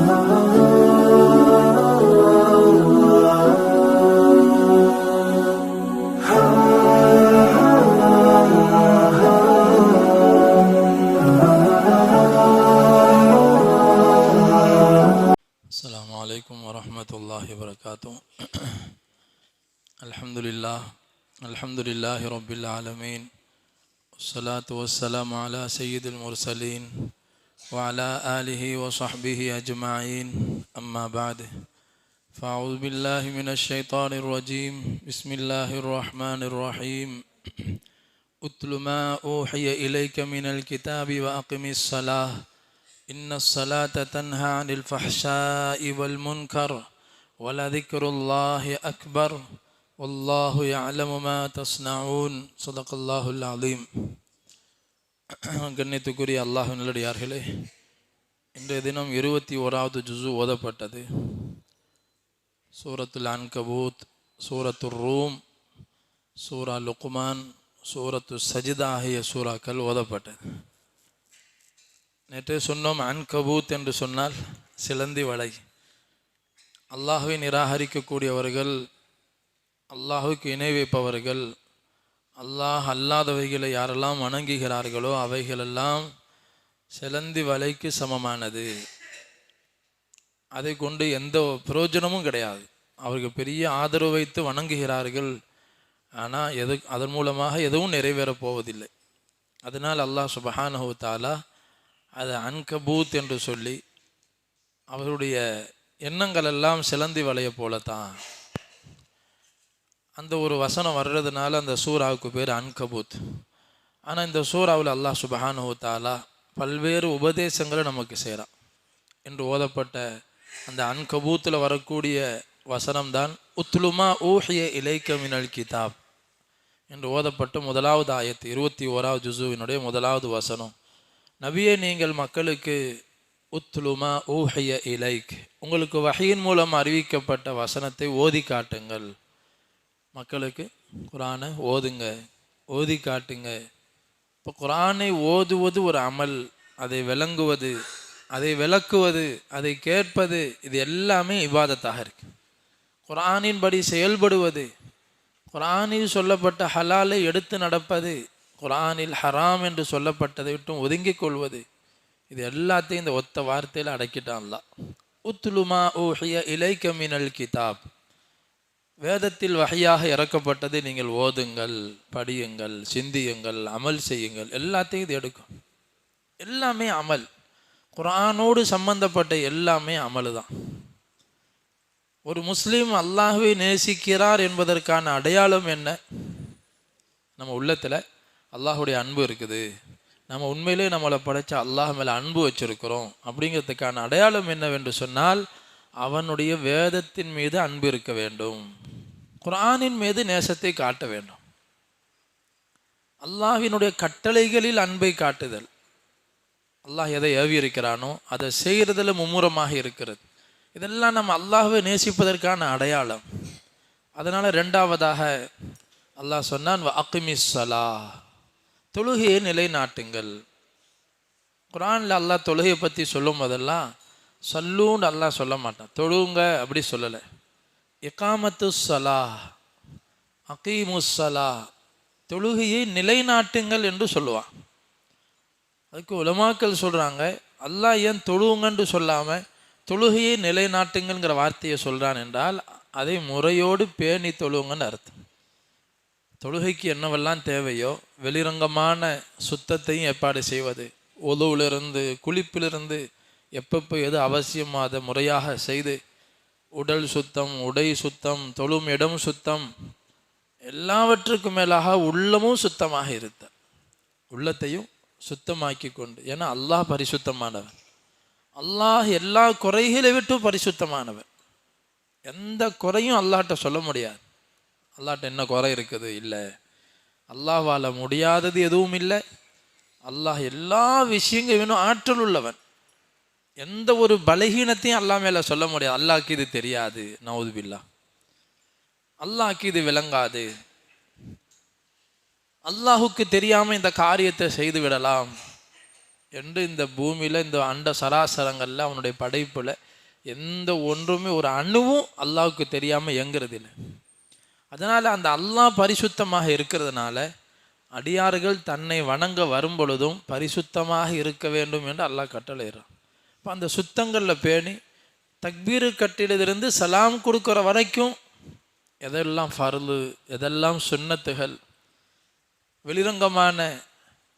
السلام عليكم ورحمة الله وبركاته. الحمد لله رب العالمين، والصلاة والسلام على سيد المرسلين وعلى آله وصحبه أجمعين، أما بعد، فأعوذ بالله من الشيطان الرجيم. بسم الله الرحمن الرحيم. أتل ما أوحي إليك من الكتاب وأقم الصلاة إن الصلاة تنهى عن الفحشاء والمنكر ولذكر الله أكبر والله يعلم ما تصنعون. صدق الله العظيم. கண்ணியத்துக்குரிய அல்லாஹ்வின் நல்லடியார்களே, இன்றைய தினம் 21வது ஜுஸு ஓதப்பட்டது. சூரத்துல் அன்கபூத், சூரத்துர் ரூம், சூரா லுக்மான், சூரத்து சஜிதா ஆகிய சூறாக்கள் ஓதப்பட்டது. நேற்று சொன்னோம், அன்கபூத் என்று சொன்னால் சிலந்தி வலை. அல்லாஹ்வை நிராகரிக்கக்கூடியவர்கள், அல்லாஹுக்கு இணை வைப்பவர்கள், அல்லாஹ் அல்லாதவைகளை யாரெல்லாம் வணங்குகிறார்களோ அவைகளெல்லாம் சிலந்தி வலைக்கு சமமானது. அதை கொண்டு எந்த பிரயோஜனமும் கிடையாது. அவர்கள் பெரிய ஆதரவு வைத்து வணங்குகிறார்கள், ஆனால் அதன் மூலமாக எதுவும் நிறைவேறப் போவதில்லை. அதனால் அல்லாஹ் சுப்ஹானஹு வ தஆலா அது அன்கபூத் என்று சொல்லி, அவருடைய எண்ணங்கள் எல்லாம் சிலந்தி வலையை போலத்தான். அந்த ஒரு வசனம் வர்றதுனால அந்த சூறாவுக்கு பேர் அன்கபூத். ஆனால் இந்த சூறாவில் அல்லாஹ் சுப்ஹானஹு வ தஆலா பல்வேறு உபதேசங்களை நமக்கு செய்கிறான். என்று ஓதப்பட்ட அந்த அன்கபூத்தில் வரக்கூடிய வசனம்தான் உத்லுமா ஊஹிய இலைக்க மினல் கிதாப் என்று ஓதப்பட்ட முதலாவது ஆயத்து, 21வது ஜுஸுவினுடைய முதலாவது வசனம். நபியே, நீங்கள் மக்களுக்கு உத்லுமா ஊஹிய இலைக், உங்களுக்கு வஹீயின் மூலம் அறிவிக்கப்பட்ட வசனத்தை ஓதி காட்டுங்கள். மக்களுக்கு குர்ஆனை ஓதுங்க, ஓதி காட்டுங்க. இப்போ குர்ஆனை ஓதுவது ஒரு அமல், அதை விளங்குவது, அதை விளக்குவது, அதை கேட்பது, இது எல்லாமே இபாதத்தாக இருக்கு. குர்ஆனின்படி செயல்படுவது, குர்ஆனில் சொல்லப்பட்ட ஹலாலை எடுத்து நடப்பது, குர்ஆனில் ஹராம் என்று சொல்லப்பட்டதை விட்டும் ஒதுங்கிக் கொள்வது, இது எல்லாத்தையும் இந்த ஒத்த வார்த்தையில் அடக்கிட்டான் அல்லாஹ். உத்லுமா ஊஹிய இலைக்க மினல் கிதாப், வேதத்தில் வஹியாக இறக்கப்பட்டதை நீங்கள் ஓதுங்கள், படியுங்கள், சிந்தியுங்கள், அமல் செய்யுங்கள். எல்லாத்தையும் இது எடுக்கும். எல்லாமே அமல். குர்ஆனோடு சம்பந்தப்பட்ட எல்லாமே அமல் தான். ஒரு முஸ்லீம் அல்லாஹ்வை நேசிக்கிறார் என்பதற்கான அடையாளம் என்ன? நம்ம உள்ளத்தில் அல்லாஹுடைய அன்பு இருக்குது, நம்ம உண்மையிலே நம்மளை படைச்ச அல்லாஹ் மேலே அன்பு வச்சிருக்கிறோம் அப்படிங்கிறதுக்கான அடையாளம் என்னவென்று சொன்னால், அவனுடைய வேதத்தின் மீது அன்பு இருக்க வேண்டும், குர்ஆனின் மீது நேசத்தை காட்ட வேண்டும். அல்லாஹ்வினுடைய கட்டளைகளில் அன்பை காட்டுதல், அல்லாஹ் எதை ஏவி இருக்கிறானோ அதை செய்கிறதுல மும்முரமாக இருக்கிறது. இதெல்லாம் நம்ம அல்லாஹ்வை நேசிப்பதற்கான அடையாளம். அதனால் ரெண்டாவதாக அல்லாஹ் சொன்னான், அக்மிஸ் ஸலாஹ், தொழுகையை நிலைநாட்டுங்கள். குர்ஆனில் அல்லாஹ் தொழுகையை பற்றி சொல்லும் போதெல்லாம் சல்லூன்னு அல்லாஹ் சொல்ல மாட்டான், தொழுங்க அப்படி சொல்லலை. இகாமத்து ஸலாஹ், அகீமுஸ் ஸலாஹ், தொழுகையை நிலைநாட்டுங்கள் என்று சொல்லுவான். அதுக்கு உலமாக்கள் சொல்கிறாங்க, அல்லாஹ் ஏன் தொழுவுங்கன்னு சொல்லாமல் தொழுகையை நிலைநாட்டுங்கிற வார்த்தையை சொல்கிறான் என்றால், அதை முறையோடு பேணி தொழுவுங்கன்னு அர்த்தம். தொழுகைக்கு என்னவெல்லாம் தேவையோ வெளிரங்கமான சுத்தத்தையும் ஏற்பாடு செய்வது, ஒதுவிலிருந்து குளிப்பிலிருந்து எப்பப்போ எது அவசியமோ அதை முறையாக செய்து, உடல் சுத்தம், உடை சுத்தம், தொழும் இடம் சுத்தம், எல்லாவற்றுக்கும் மேலாக உள்ளமும் சுத்தமாக இருத்த, உள்ளத்தையும் சுத்தமாக்கி கொண்டு. ஏன்னா அல்லாஹ் பரிசுத்தமானவன், அல்லாஹ் எல்லா குறைகளை விட்டு பரிசுத்தமானவன். எந்த குறையும் அல்லாஹ்ட்ட சொல்ல முடியாது. அல்லாஹ்ட்ட என்ன குறை இருக்குது? இல்லை. அல்லாஹ்வால முடியாதது எதுவும் இல்லை. அல்லாஹ் எல்லா விஷயங்களும் ஆற்றல் உள்ளவன். எந்த ஒரு பலகீனத்தையும் அல்லாஹ் மேலே சொல்ல முடியாது. அல்லாஹ்க்கு இது தெரியாது, நவுது பில்லாஹ், அல்லாஹ்க்கு இது விளங்காது, அல்லாஹுக்கு தெரியாமல் இந்த காரியத்தை செய்து விடலாம் என்று இந்த பூமியில், இந்த அண்ட சராசரங்களில், அவனுடைய படைப்பில் எந்த ஒன்றுமே ஒரு அணுவும் அல்லாஹ்வுக்கு தெரியாமல் இயங்குறது இல்லை. அதனால் அந்த அல்லாஹ் பரிசுத்தமாக இருக்கிறதுனால அடியார்கள் தன்னை வணங்க வரும் பொழுதும் பரிசுத்தமாக இருக்க வேண்டும் என்று அல்லாஹ் கட்டளையிடுறான். இப்போ அந்த சுத்தங்களில் பேணி தக்பீரு கட்டிலிருந்து சலாம் கொடுக்குற வரைக்கும் எதெல்லாம் ஃபர்லு, எதெல்லாம் சுன்னத்துகள், வெளிரங்கமான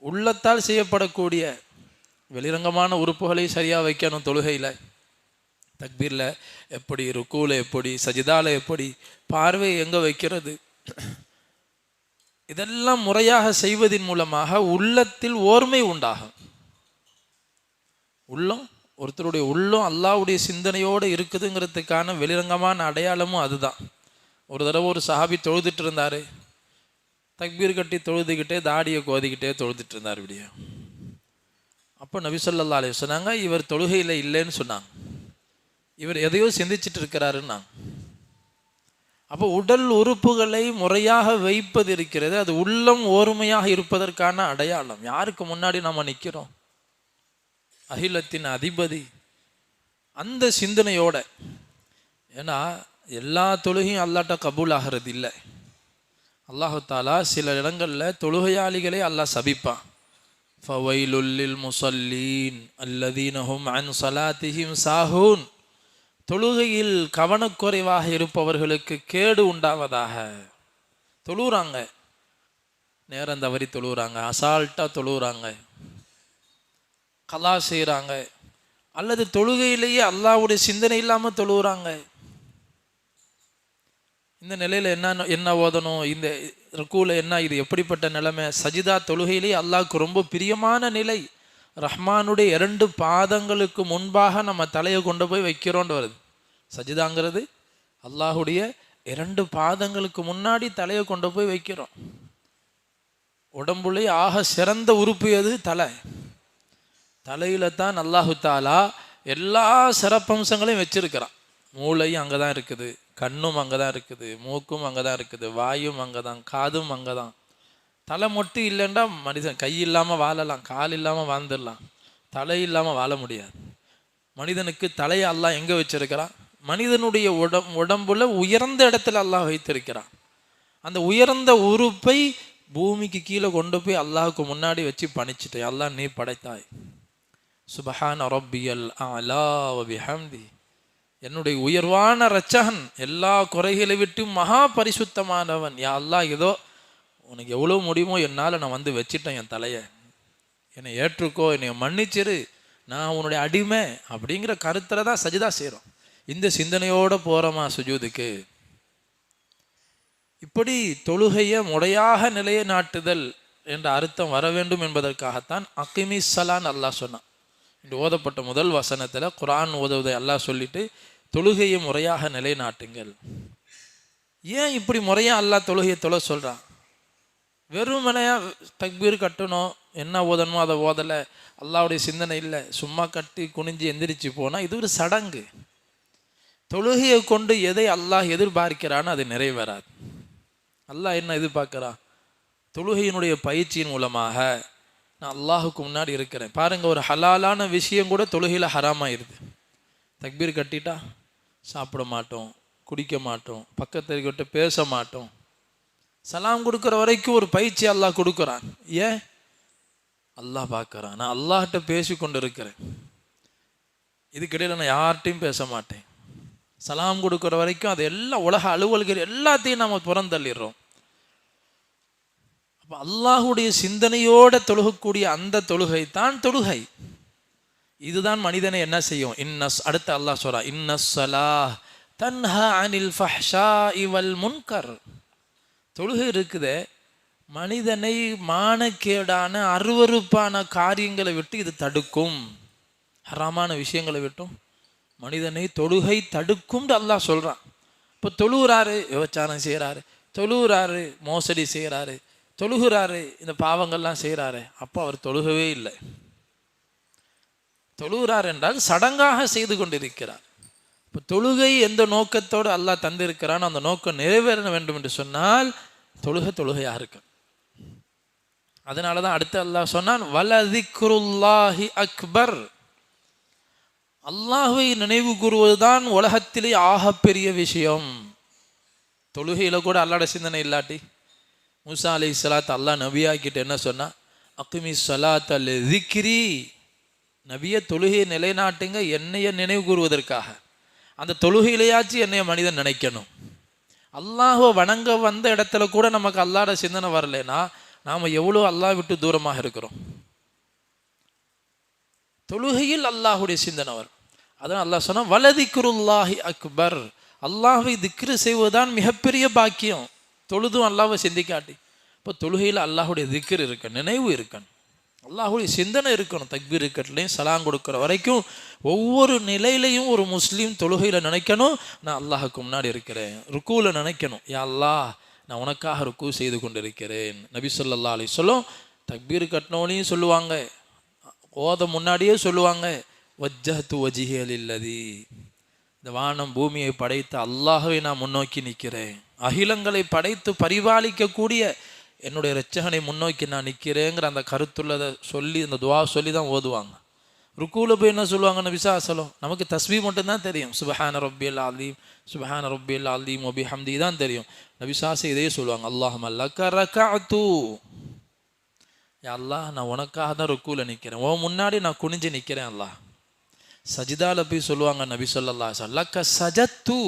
உள்ளத்தால் செய்யப்படக்கூடிய வெளிரங்கமான உறுப்புகளை சரியாக வைக்கணும். தொழுகையில் தக்பீரில் எப்படி, ருக்கூல எப்படி, சஜிதால எப்படி, பார்வை எங்கே வைக்கிறது, இதெல்லாம் முறையாக செய்வதன் மூலமாக உள்ளத்தில் ஓர்மை உண்டாகும். உள்ளம், ஒருத்தருடைய உள்ளம் அல்லாஹ்வுடைய சிந்தனையோடு இருக்குதுங்கிறதுக்கான வெளிரங்கமான அடையாளமும் அதுதான். ஒரு தடவை ஒரு சஹாபி தொழுதுட்டு இருந்தார். தக்பீர் கட்டி தொழுதுகிட்டே தாடியை கோதிக்கிட்டே தொழுதுட்டு இருந்தார் இப்படியே. அப்போ நபி ஸல்லல்லாஹு அலைஹி சொன்னாங்க, இவர் தொழுகையில் இல்லைன்னு சொன்னாங்க, இவர் எதையோ சிந்திச்சுட்டு இருக்கிறாருன்னாங்க. அப்போ உடல் உறுப்புகளை முறையாக வைப்பது இருக்கிறது, அது உள்ளம் ஓர்மையாக இருப்பதற்கான அடையாளம். யாருக்கு முன்னாடி நாம் நிற்கிறோம்? அகிலத்தின் அதிபதி. அந்த சிந்தனையோட, ஏன்னா எல்லா தொழுகையும் அல்லாட்ட கபூல் ஆகிறது இல்லை. அல்லாஹு தாலா சில இடங்களில் தொழுகையாளிகளை அல்லாஹ் சபிப்பான். ஃபவைலுல் லில் முஸல்லீன் அல்லதீன ஹும் அன் ஸலாத்திஹிம் சாஹூன். தொழுகையில் கவனக்குறைவாக இருப்பவர்களுக்கு கேடு உண்டாவதாக. தொழுகிறாங்க, நேரம் தவறி தொழுகிறாங்க, அசால்ட்டாக தொழுகிறாங்க, கலா செய்கிறாங்க, அல்லது தொழுகையிலேயே அல்லாஹ்வுடைய சிந்தனை இல்லாமல் தொழுகிறாங்க. இந்த நிலையில் என்ன ஓதணும்? இந்த ருக்கூல என்ன, இது எப்படிப்பட்ட நிலைமை? சஜிதா தொழுகையிலேயே அல்லாஹ்வுக்கு ரொம்ப பிரியமான நிலை. ரஹ்மானுடைய 2 பாதங்களுக்கு முன்பாக நம்ம தலையை கொண்டு போய் வைக்கிறோன்னு வருது. சஜிதாங்கிறது அல்லாஹுடைய 2 பாதங்களுக்கு முன்னாடி தலையை கொண்டு போய் வைக்கிறோம். உடம்புலேயே ஆக சிறந்த உறுப்பு எது? தலை. தலையில தான் அல்லாஹு தாலா எல்லா சிறப்பம்சங்களையும் வச்சிருக்கிறான். மூளையும் அங்கே தான் இருக்குது, கண்ணும் அங்கே தான் இருக்குது, மூக்கும் அங்கே தான் இருக்குது, வாயும் அங்கே தான், காதும் அங்கே தான். தலை மட்டும் இல்லைன்னா மனிதன் கை இல்லாமல் வாழலாம், கால் இல்லாமல் வாழ்ந்துடலாம், தலை இல்லாமல் வாழ முடியாது. மனிதனுக்கு தலையை அல்லாஹ் எங்கே வச்சிருக்கிறான்? மனிதனுடைய உடம்புல உயர்ந்த இடத்துல அல்லாஹ் வைத்திருக்கிறான். அந்த உயர்ந்த உறுப்பை பூமிக்கு கீழே கொண்டு போய் அல்லாஹுக்கு முன்னாடி வச்சு பணிச்சிட்டேன். அல்லாஹ் நீ படைத்தாய், சுபஹான ரப்பியல் அலா வ பிஹம்தி, என்னுடைய உயர்வான இரட்சகன், எல்லா குறைகளை விட்டும் மகா பரிசுத்தமானவன். யா அல்லாஹ், ஏதோ உனக்கு எவ்வளோ முடியுமோ என்னால் நான் வந்து வச்சிட்டேன் என் தலையை, என்னை ஏற்றுக்கோ, என்னை மன்னிச்சிரு, நான் உன்னுடைய அடிமை அப்படிங்கிற கருத்தில் தான் சஜிதா செய்கிறோம். இந்த சிந்தனையோடு போகிறோமா சுஜூதுக்கு? இப்படி தொழுகையை முறையாக நிலையை நாட்டுதல் என்ற அர்த்தம் வர வேண்டும் என்பதற்காகத்தான் அகிமி ஸலான் அல்லாஹ் சொன்னான். இன்று ஓதப்பட்ட முதல் வசனத்தில் குர்ஆன் ஓதுவதை அல்லாஹ் சொல்லிட்டு தொழுகையை முறையாக நிலைநாட்டுங்கள். ஏன் இப்படி முறையாக அல்லாஹ் தொழுகையை தொழ சொல்கிறான்? வெறுமனையாக தக்பீர் கட்டணும், என்ன ஓதணுமோ அதை ஓதலை, அல்லாஹ்வுடைய சிந்தனை இல்லை, சும்மா கட்டி குனிஞ்சு எந்திரிச்சு போனால் இது ஒரு சடங்கு. தொழுகையை கொண்டு எதை அல்லாஹ் எதிர்பார்க்கிறான்னு அது நிறைவேறாது. அல்லாஹ் என்ன எதிர்பார்க்கிறான்? தொழுகையினுடைய பயிற்சியின் மூலமாக நான் அல்லாஹுக்கு முன்னாடி இருக்கிறேன். பாருங்கள், ஒரு ஹலாலான விஷயம் கூட தொழுகையில் ஹராமாயிருது. தக்பீர் கட்டிட்டா சாப்பிட மாட்டோம், குடிக்க மாட்டோம், பக்கத்துக்கிட்ட பேச மாட்டோம். சலாம் கொடுக்குற வரைக்கும் ஒரு பயிற்சி அல்லாஹ் கொடுக்குறான். ஏன்? அல்லாஹ் பார்க்குறான், நான் அல்லாஹ்கிட்ட பேசி கொண்டு இருக்கிறேன், இதுக்கிடையில் நான் யார்கிட்டையும் பேச மாட்டேன். சலாம் கொடுக்குற வரைக்கும் அது எல்லாம் உலக அலுவல்கள் எல்லாத்தையும் நம்ம புறந்தள்ளிடுறோம். அப்போ அல்லாஹுடைய சிந்தனையோடு தொழுகக்கூடிய அந்த தொழுகை தான் தொழுகை. இதுதான் மனிதனை என்ன செய்யும்? அடுத்த அல்லாஹ் சொல்றான், இன்னஸ்ஸலாஹ் தன்ஹா அனில் ஃபஹ்ஷாஇ வல் முன்கர். தொழுகை இருக்குதே, மனிதனை மானக்கேடான அருவருப்பான காரியங்களை விட்டு இது தடுக்கும். ஹராமான விஷயங்களை விட்டும் மனிதனை தொழுகை தடுக்கும் அல்லாஹ் சொல்கிறான். இப்போ தொழுகிறாரு, விபச்சாரம் செய்கிறாரு, தொழுகிறாரு, மோசடி செய்கிறாரு, தொழுகிறாரு, இந்த பாவங்கள்லாம் செய்கிறாரு, அப்போ அவர் தொழுகவே இல்லை. தொழுகிறார் என்றால் சடங்காக செய்து கொண்டிருக்கிறார். இப்போ தொழுகை எந்த நோக்கத்தோடு அல்லாஹ் தந்திருக்கிறான், அந்த நோக்கம் நிறைவேற வேண்டும் என்று சொன்னால் தொழுகையாக இருக்கு. அதனால தான் அடுத்து அல்லாஹ் சொன்னான், வலதிக்ருல்லாஹி அக்பர். அல்லாஹ்வை நினைவு கூறுவதுதான் உலகத்திலே ஆகப்பெரிய விஷயம். தொழுகையில கூட அல்லாஹ்வுடைய சிந்தனை இல்லாட்டி மூசா அலைஹிஸ்ஸலாத்து அல்லாஹ் நபியாக்கிட்டு என்ன சொன்னா, அக்மி ஸலாத்த லிக்ரி, நபியை தொழுகையை நிலைநாட்டுங்க என்னைய நினைவு கூறுவதற்காக. அந்த தொழுகையிலேயாச்சும் என்னைய மனிதன் நினைக்கணும். அல்லாஹ்வை வணங்க வந்த இடத்துல கூட நமக்கு அல்லாஹ்வுடைய சிந்தனை வரலைன்னா நாம் எவ்வளோ அல்லாஹ் விட்டு தூரமாக இருக்கிறோம். தொழுகையில் அல்லாஹ்வுடைய சிந்தனை வரும். அதான் அல்லாஹ் சொன்னா வலதிக்ருல்லாஹி அக்பர், அல்லாஹ்வை திக்ரு செய்வதுதான் மிகப்பெரிய பாக்கியம். தொழுதும் அல்லாஹ்வை சிந்திக்காட்டி. இப்போ தொழுகையில் அல்லாஹ்வுடைய திக்ர் இருக்கணும், நினைவு இருக்கணும், அல்லாஹ்வுடைய சிந்தனை இருக்கணும். தக்பீர் இருக்கட்லையும் சலாம் கொடுக்குற வரைக்கும் ஒவ்வொரு நிலையிலையும் ஒரு முஸ்லீம் தொழுகையில் நினைக்கணும், நான் அல்லாஹுக்கு முன்னாடி இருக்கிறேன். ருக்கூவில் நினைக்கணும், யா அல்லாஹ் நான் உனக்காக ருக்கு செய்து கொண்டிருக்கிறேன். நபி ஸல்லல்லாஹு அலைஹி வஸல்லம் தக்பீர் கட்டினோனையும் சொல்லுவாங்க, ஓத முன்னாடியே சொல்லுவாங்க, வஜ்ஜஹ்து வஜ்ஹிய லில்லதி, இந்த வானம் பூமியை படைத்த அல்லாஹ்வை நான் முன்னோக்கி நிற்கிறேன், அகிலங்களை படைத்து பரிபாலிக்கக்கூடிய என்னுடைய இரட்சகனை முன்னோக்கி நான் நிற்கிறேங்கிற அந்த கருத்துள்ளதை சொல்லி அந்த துவா சொல்லி தான் ஓதுவாங்க. ருக்கூவில் போய் என்ன சொல்லுவாங்க நபி ஸல்லல்லாஹு அலைஹி வஸல்லம், நமக்கு தஸ்பீஹ் மட்டும்தான் தெரியும், சுப்ஹான ரப்பியல் அலீம் சுப்ஹான ரப்பியல் அலீம் வபிஹம்தி தான் தெரியும். நபி ஸல்லல்லாஹு அலைஹி வஸல்லம் இதே சொல்லுவாங்க, அல்லாஹும்ம லக்க ரகஅத்து, யா அல்லாஹ் நான் உனக்காக தான் ருக்கூவில் நிற்கிறேன், உன் முன்னாடி நான் குனிஞ்சு நிற்கிறேன் அல்லாஹ். சஜிதால போய் சொல்லுவாங்க நபி ஸல்லல்லாஹு அலைஹி வஸல்லம், லக்க சஜத்து,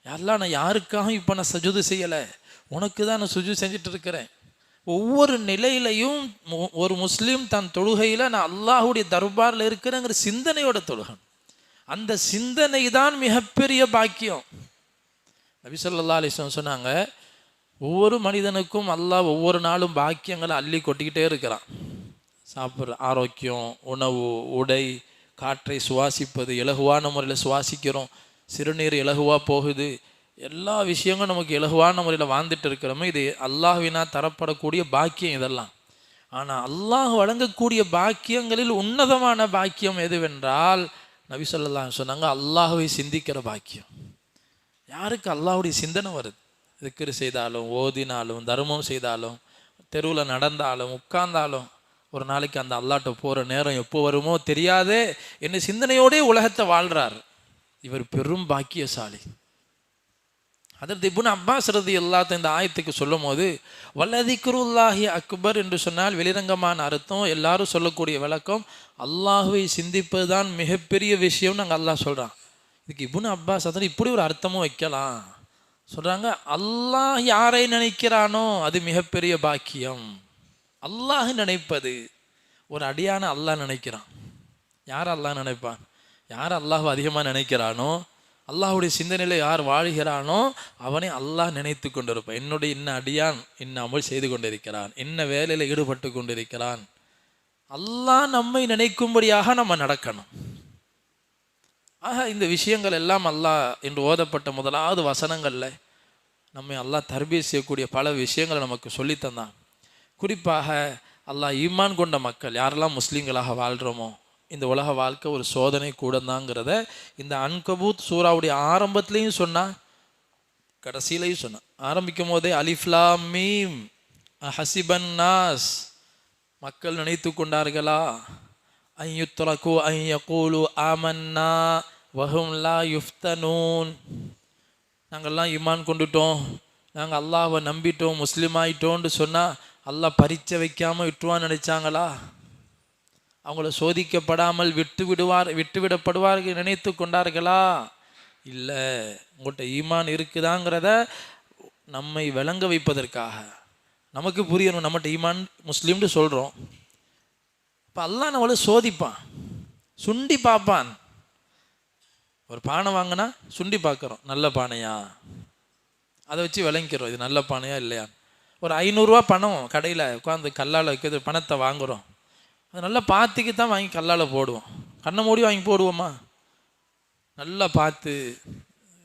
யா அல்லாஹ் நான் யாருக்காகவும் இப்போ நான் சஜூது செய்யலை, உனக்கு தான் நான் சுஜூத் செஞ்சுட்டு இருக்கிறேன். ஒவ்வொரு நிலையிலையும் ஒரு முஸ்லீம் தன் தொழுகையில் நான் அல்லாஹ்வுடைய தர்பாரில் இருக்கிறேங்கிற சிந்தனையோட தொழுகன். அந்த சிந்தனை தான் மிகப்பெரிய பாக்கியம். நபி ஸல்லல்லாஹு அலைஹி வஸல்லம் சொன்னாங்க, ஒவ்வொரு மனிதனுக்கும் அல்லாஹ் ஒவ்வொரு நாளும் பாக்கியங்களை அள்ளி கொட்டிக்கிட்டே இருக்கிறான். சாப்பிட்ற ஆரோக்கியம், உணவு, உடை, காற்றை சுவாசிப்பது, இலகுவான முறையில் சுவாசிக்கிறோம், சிறுநீர் இலகுவாக போகுது, எல்லா விஷயங்களும் நமக்கு இலகுவான முறையில் வாழ்ந்துட்டு இருக்கிறோமே, இது அல்லாஹ்வினா தரப்படக்கூடிய பாக்கியம் இதெல்லாம். ஆனால் அல்லாஹ் வழங்கக்கூடிய பாக்கியங்களில் உன்னதமான பாக்கியம் எதுவென்றால் நபி ஸல்லல்லாஹு அலைஹி வஸல்லம் சொன்னாங்க, அல்லாஹ்வை சிந்திக்கிற பாக்கியம். யாருக்கு அல்லாஹ்வுடைய சிந்தனை வருது? திக்ர் செய்தாலும், ஓதினாலும், தர்மம் செய்தாலும், தெருவில் நடந்தாலும், உட்கார்ந்தாலும், ஒரு நாளைக்கு அந்த அல்லாஹ்ட்ட போகிற நேரம் எப்போ வருமோ தெரியாதே என்ன சிந்தனையோடே உலகத்தை வாழ்கிறார். இவர் பெரும் பாக்கியசாலி. ஹதரத் இப்னு அப்பாஸ் ரலியல்லாஹு இந்த ஆயத்துக்கு சொல்லும் போது வலதிக்ருல்லாஹி அக்பர் என்று சொன்னால் வெளிரங்கமான அர்த்தம், எல்லாரும் சொல்லக்கூடிய விளக்கம், அல்லாஹ்வை சிந்திப்பது தான் மிகப்பெரிய விஷயம் நாங்கள் அல்லாஹ் சொல்கிறான். இதுக்கு இப்னு அப்பாஸ் அதனால் இப்படி ஒரு அர்த்தமும் வைக்கலாம். சொல்கிறாங்க, அல்லாஹ் யாரை நினைக்கிறானோ அது மிகப்பெரிய பாக்கியம். அல்லாஹ் நினைப்பது, ஒரு அடியான அல்லாஹ் நினைக்கிறான். யார் அல்லாஹ் நினைப்பான்? யார் அல்லாஹ் அதிகமாக நினைக்கிறானோ, அல்லாஹ்வுடைய சிந்தனையில் யார் வாழ்கிறானோ அவனை அல்லாஹ் நினைத்து கொண்டிருப்பான். என்னுடைய இன்ன அடியான் இன்ன அமல் செய்து கொண்டிருக்கிறான், இன்ன வேலையில் ஈடுபட்டு கொண்டிருக்கிறான். அல்லாஹ் நம்மை நினைக்கும்படியாக நம்ம நடக்கணும். ஆக இந்த விஷயங்கள் எல்லாம் அல்லாஹ் என்று ஓதப்பட்ட முதலாவது வசனங்களில் நம்மை அல்லாஹ் தர்பீத் செய்யக்கூடிய பல விஷயங்களை நமக்கு சொல்லித்தந்தான். குறிப்பாக அல்லாஹ் ஈமான் கொண்ட மக்கள் யாரெல்லாம் முஸ்லீம்களாக வாழ்கிறோமோ, இந்த உலக வாழ்க்கை ஒரு சோதனை கூடதாங்கிறத இந்த அன்கபூத் சூராவுடைய ஆரம்பத்துலேயும் சொன்னான், கடைசியிலையும் சொன்னான். ஆரம்பிக்கும் போதே அலிஃப் லாம் மீம் ஹசிபன் நாஸ், மக்கள் நினைத்து கொண்டார்களா, ஐயுத்ரகு ஐயகூலு ஆமன்னா வஹும் லா யுஃப்தனூன், நாங்கள்லாம் ஈமான் கொண்டுட்டோம், நாங்கள் அல்லாஹ்வை நம்பிட்டோம், முஸ்லீம் ஆகிட்டோன்னு சொன்னால் அல்லாஹ் பரீட்சை வைக்காமல் விட்டுருவான்னு நினைச்சாங்களா? அவங்கள சோதிக்கப்படாமல் விட்டுவிடப்படுவார்கள் நினைத்து கொண்டார்களா? இல்லை, உங்கள்கிட்ட ஈமான் இருக்குதாங்கிறத நம்மை விளங்க வைப்பதற்காக, நமக்கு புரியணும் நம்மகிட்ட ஈமான் முஸ்லீம்னு சொல்கிறோம். இப்போ அல்லாஹ் நம்மளை சோதிப்பான், சுண்டி பார்ப்பான். ஒரு பானை வாங்கினா சுண்டி பார்க்குறோம், நல்ல பானையா, அதை வச்சு விளங்கிக்கிறோம் இது நல்ல பானையா இல்லையா. ஒரு 500 ரூபா பணம் கடையில் உட்காந்து கல்லால் வைக்கிறது பணத்தை வாங்குகிறோம், அது நல்லா பார்த்துக்கு தான் வாங்கி கல்லால் போடுவோம், கண்ணை மூடி வாங்கி போடுவோமா? நல்லா பார்த்து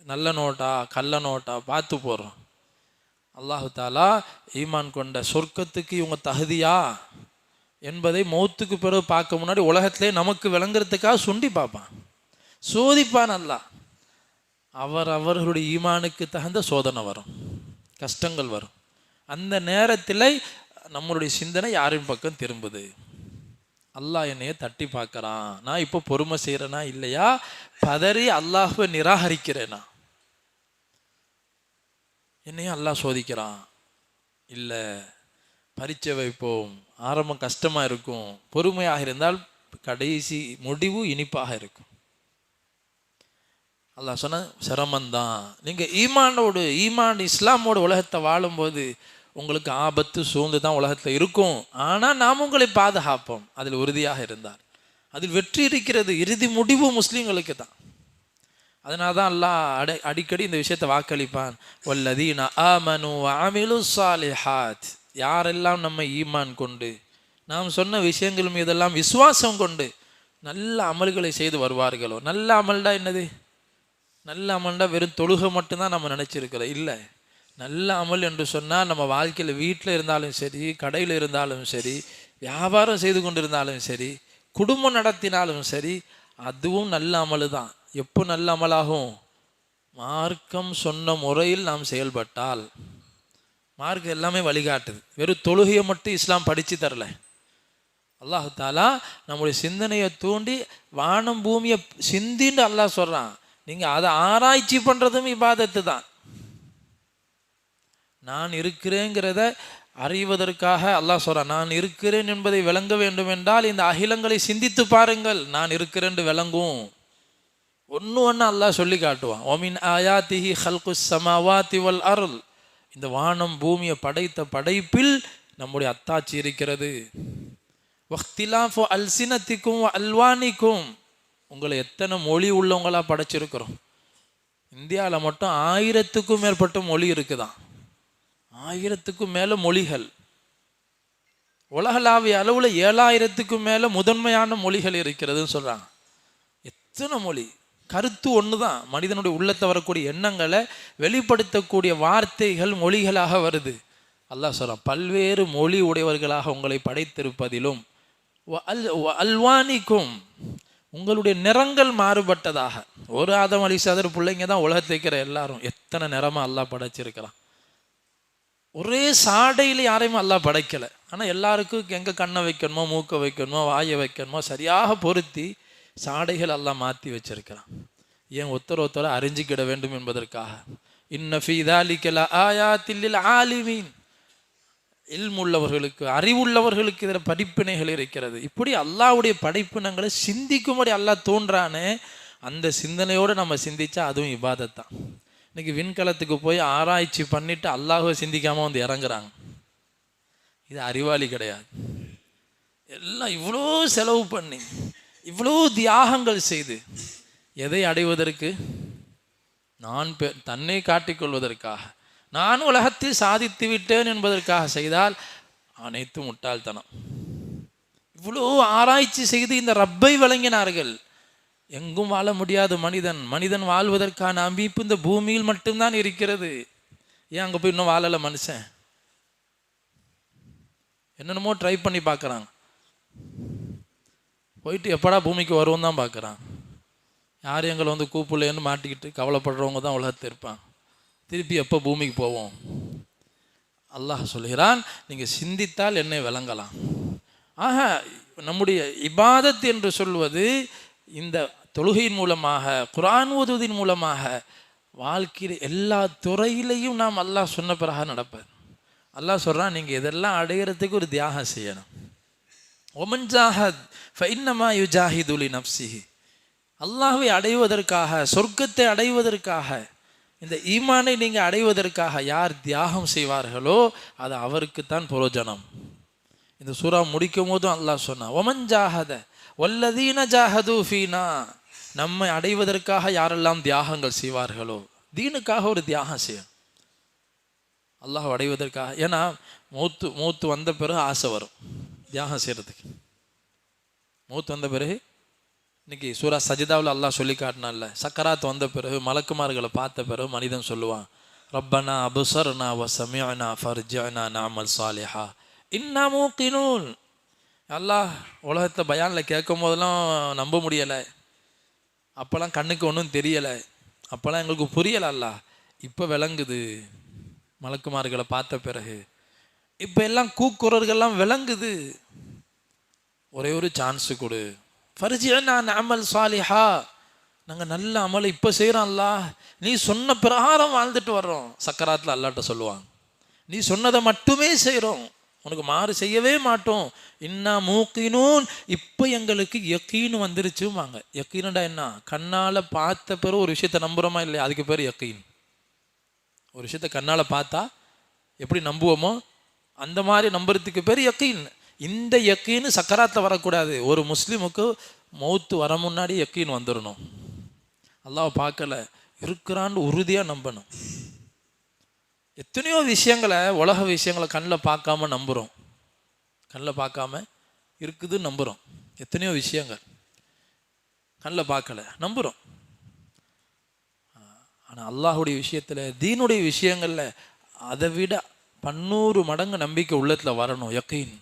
நல்ல நோட்டா கள்ள நோட்டா பார்த்து போடுறோம். அல்லாஹு தாலா ஈமான் கொண்ட சொர்க்கத்துக்கு இவங்க தகுதியா என்பதை மௌத்துக்கு பிறகு பார்க்க முன்னாடி உலகத்திலே நமக்கு விளங்குறதுக்காக சுண்டி பார்ப்பான், சோதிப்பான் அல்லாஹ். அவர்களுடைய ஈமானுக்கு தகுந்த சோதனை வரும், கஷ்டங்கள் வரும். அந்த நேரத்தில் நம்மளுடைய சிந்தனை யாரின் பக்கம் திரும்புது? அல்லாஹ் என்னைய தட்டி பார்க்கறான், நான் இப்போ பொறுமை செய்கிறேனா இல்லையா, பதறி அல்லாஹ்வை நிராகரிக்கிறேனா, என்னையும் அல்லாஹ் சோதிக்கிறான். இல்லை, பரீட்சை வைப்போம், ஆரம்பம் கஷ்டமாக இருக்கும், பொறுமையாக இருந்தால் கடைசி முடிவு இனிப்பாக இருக்கும். அல்லாஹ் சொன்ன சிரமந்தான். நீங்கள் ஈமான் இஸ்லாமோட உலகத்தை வாழும்போது உங்களுக்கு ஆபத்து சூழ்ந்து தான் உலகத்தில் இருக்கும். ஆனால் நாம் உங்களை பாதுகாப்போம் அதில் உறுதியாக இருந்தால். அதில் வெற்றி இருக்கிறது, இறுதி முடிவு முஸ்லீம்களுக்கு தான். அதனால தான் அல்லாஹ் அடிக்கடி இந்த விஷயத்தை வாக்களிப்பான். வல்லதீன ஆமனு வஅமிலு ஸாலிஹாத், யாரெல்லாம் நம்ம ஈமான் கொண்டு நாம் சொன்ன விஷயங்கள் மீதெல்லாம் விசுவாசம் கொண்டு நல்ல அமல்களை செய்து வருவார்களோ. நல்ல அமல்டா என்னது? நல்ல அமல்டா வெறும் தொழுகை மட்டும்தான் நம்ம நினச்சிருக்கிறோம். இல்லை, நல்ல அமல் என்று சொன்னால் நம்ம வாழ்க்கையில் வீட்டில் இருந்தாலும் சரி, கடையில் இருந்தாலும் சரி, வியாபாரம் செய்து கொண்டு இருந்தாலும் சரி, குடும்பம் நடத்தினாலும் சரி, அதுவும் நல்ல அமல் தான். எப்போ நல்ல அமலாகும்? மார்க்கம் சொன்ன முறையில் நாம் செயல்பட்டால். மார்க்கம் எல்லாமே வழிகாட்டுது, வெறும் தொழுகையை மட்டும் இஸ்லாம் படித்து தரல. அல்லாஹ் தாலா நம்முடைய சிந்தனையை தூண்டி வானம் பூமியை சிந்தின்னு அல்லாஹ் சொல்கிறான். நீங்கள் அதை ஆராய்ச்சி பண்ணுறதும் இபாதத்து தான். நான் இருக்கிறேங்கிறத அறிவதற்காக அல்லாஹ் சொல்கிறான். நான் இருக்கிறேன் என்பதை விளங்க வேண்டும் என்றால் இந்த அகிலங்களை சிந்தித்து பாருங்கள், நான் இருக்கிறேன் விளங்கும். ஒன்று அல்லாஹ் சொல்லி காட்டுவான். ஒமின் ஆயாத்திஹி ஹல்குஸ் ஸமாவாத்தி வல் அர்ல், இந்த வானம் பூமியை படைத்த படைப்பில் நம்முடைய அத்தாட்சி இருக்கிறது. வக்திலாஃபு அல்சினத்திக்கும் அல்வானிக்கும், உங்களை எத்தனை மொழி உள்ளவங்களாக படைச்சிருக்கிறோம். இந்தியாவில் மட்டும் 1000க்கும் மேற்பட்ட மொழி இருக்குதான். 1000க்கும் மேலே மொழிகள். உலகளாவிய அளவில் 7000க்கும் மேலே முதன்மையான மொழிகள் இருக்கிறதுன்னு சொல்கிறாங்க. எத்தனை மொழி! கருத்து ஒன்று தான். மனிதனுடைய உள்ளத்தை வரக்கூடிய எண்ணங்களை வெளிப்படுத்தக்கூடிய வார்த்தைகள் மொழிகளாக வருது. அல்லாஹ் சொல்கிறான், பல்வேறு மொழி உடையவர்களாக உங்களை படைத்திருப்பதிலும் அல்வானிக்கும், உங்களுடைய நிறங்கள் மாறுபட்டதாக. ஒரு ஆதம் அலிசாதர் பிள்ளைங்க தான் உலகத்தை வைக்கிற எல்லாரும். எத்தனை நிறமாக அல்லாஹ் படைச்சிருக்கிறான். ஒரே சாடையில் யாரையும் அல்லாஹ் படைக்கலை. ஆனால் எல்லாருக்கும் எங்கே கண்ணை வைக்கணுமோ, மூக்கை வைக்கணுமோ, வாயை வைக்கணுமோ சரியாக பொருத்தி சாடைகள் எல்லாம் மாற்றி வச்சிருக்கிறான். ஏன்? ஒருத்தர அறிஞ்சிக்கிட வேண்டும் என்பதற்காக. இன்ன ஃபீ ذَلِكَ لَآيَاتٍ لِلْعَالِمِينَ, இல்முள்ளவர்களுக்கு, அறிவுள்ளவர்களுக்கு இதில் படிப்பினைகள் இருக்கிறது. இப்படி அல்லாஹ்வுடைய படைப்பினங்களை சிந்திக்கும்படி அல்லாஹ் தோன்றானே, அந்த சிந்தனையோடு நம்ம சிந்திச்சா அதுவும் இபாதத் தான். இன்னைக்கு விண்கலத்துக்கு போய் ஆராய்ச்சி பண்ணிட்டு அல்லாஹ்வை சிந்திக்காமல் வந்து இறங்குறாங்க. இது அறிவாளி கிடையாது. எல்லாம் இவ்வளோ செலவு பண்ணி இவ்வளோ தியாகங்கள் செய்து எதை அடைவதற்கு? தன்னை காட்டிக்கொள்வதற்காக, நான் உலகத்தில் சாதித்து விட்டேன் என்பதற்காக செய்தால் அனைத்தும் முட்டாள்தனம். இவ்வளோ ஆராய்ச்சி செய்து இந்த ரப்பை வழங்கினார்கள். எங்கும் வாழ முடியாத மனிதன் வாழ்வதற்கான அமைப்பு இந்த பூமியில் மட்டும்தான் இருக்கிறது. ஏன் அங்கே போய் இன்னும் வாழலை மனுஷன்? என்னென்னமோ ட்ரை பண்ணி பார்க்குறாங்க. போயிட்டு எப்படா பூமிக்கு வருவோம் தான் பார்க்குறான். யார் எங்களை வந்து கூப்பிடலன்னு மாட்டிக்கிட்டு கவலைப்படுறவங்க தான் உலகத்தில் இருப்பான். திருப்பி எப்போ பூமிக்கு போவோம்? அல்லாஹ் சொல்கிறான், நீங்கள் சிந்தித்தால் என்னை விளங்கலாம். ஆக நம்முடைய இபாதத் என்று சொல்வது இந்த தொழுகையின் மூலமாக, குர்ஆன் ஓதுவதின் மூலமாக வாழ்க்கையில் எல்லா துறையிலையும் நாம் அல்லாஹ் சொன்ன பிறகு நடப்பேன். அல்லாஹ் சொல்கிறான், நீங்கள் இதெல்லாம் அடைகிறதுக்கு ஒரு தியாகம் செய்யணும். ஒமன் ஜாஹத் ஃபஇன்னமா யுஜாஹிது லினஃப்ஸிஹி, அல்லாஹ்வை அடைவதற்காக, சொர்க்கத்தை அடைவதற்காக, இந்த ஈமானை நீங்கள் அடைவதற்காக யார் தியாகம் செய்வார்களோ அது அவருக்குத்தான் பிரயோஜனம். இந்த சூரா முடிக்கும் போதும் அல்லாஹ் சொன்னான், ஒமன் ஜாஹத வல்லதீன ஜாஹது ஃபீனா, நம்மை அடைவதற்காக யாரெல்லாம் தியாகங்கள் செய்வார்களோ, தீனுக்காக ஒரு தியாகம் செய்யும் அல்லாஹ் அடைவதற்காக. ஏன்னா மூத்து வந்த பிறகு ஆசை வரும் தியாகம் செய்கிறதுக்கு. மூத்து வந்த பிறகு, இன்னைக்கு சூரா சஜிதாவில் அல்லாஹ் சொல்லி காட்டினான்ல, சக்கராத் வந்த பிறகு மலக்குமார்களை பார்த்த பிறகு மனிதன் சொல்லுவான், ரப்பனா அபுசர்னா வ சமிஅனா ஃபர்ஜிஅனா நஅமல் சாலிஹா இன்னா மூகினூன். அல்லாஹ் உலகத்தை பயானில் கேட்கும் போதெல்லாம் நம்ப முடியலை, அப்போல்லாம் கண்ணுக்கு ஒன்றும் தெரியலை, அப்போல்லாம் எங்களுக்கு புரியலை. அல்லாஹ் இப்போ விளங்குது, மலக்குமார்களை பார்த்த பிறகு இப்போ எல்லாம் கூக்குரல்கள்லாம் விளங்குது. ஒரே ஒரு சான்ஸு கொடு. ஃபர்ஜிஅனா நஅமல் சாலிஹா, நாங்கள் நல்ல அமலை இப்போ செய்கிறோம் அல்லாஹ், நீ சொன்ன பிரகாரம் வாழ்ந்துட்டு வர்றோம். சக்கராத்தில் அல்லாட்ட சொல்லுவாங்க, நீ சொன்னதை மட்டுமே செய்கிறோம், உனக்கு மாறு செய்யவே மாட்டோம். இன்னா மூக்கினூன், இப்போ எங்களுக்கு யக்கீன் வந்துருச்சுவாங்க. யக்கீனுடா என்ன? கண்ணால் பார்த்த பிறகு ஒரு விஷயத்தை நம்புகிறோமா இல்லையா, அதுக்கு பேர் யக்கீன். ஒரு விஷயத்தை கண்ணால் பார்த்தா எப்படி நம்புவோமோ அந்த மாதிரி நம்புறதுக்கு பேர் யக்கீன். இந்த யக்கீன் சக்கராத்தில் வரக்கூடாது. ஒரு முஸ்லீமுக்கு மௌத்து வர முன்னாடி யக்கீன் வந்துடணும். அல்லாஹ் பார்க்கல இருக்கிறான்னு உறுதியாக நம்பணும். எத்தனையோ விஷயங்களை, உலக விஷயங்களை கண்ணில் பார்க்காம நம்புகிறோம். கண்ணில் பார்க்காம இருக்குதுன்னு நம்புகிறோம். எத்தனையோ விஷயங்கள் கண்ணில் பார்க்கல நம்புகிறோம். ஆனால் அல்லாஹுடைய விஷயத்தில், தீனுடைய விஷயங்களில் அதை விட 100 மடங்கு நம்பிக்கை உள்ளத்தில் வரணும். யக்கீன்.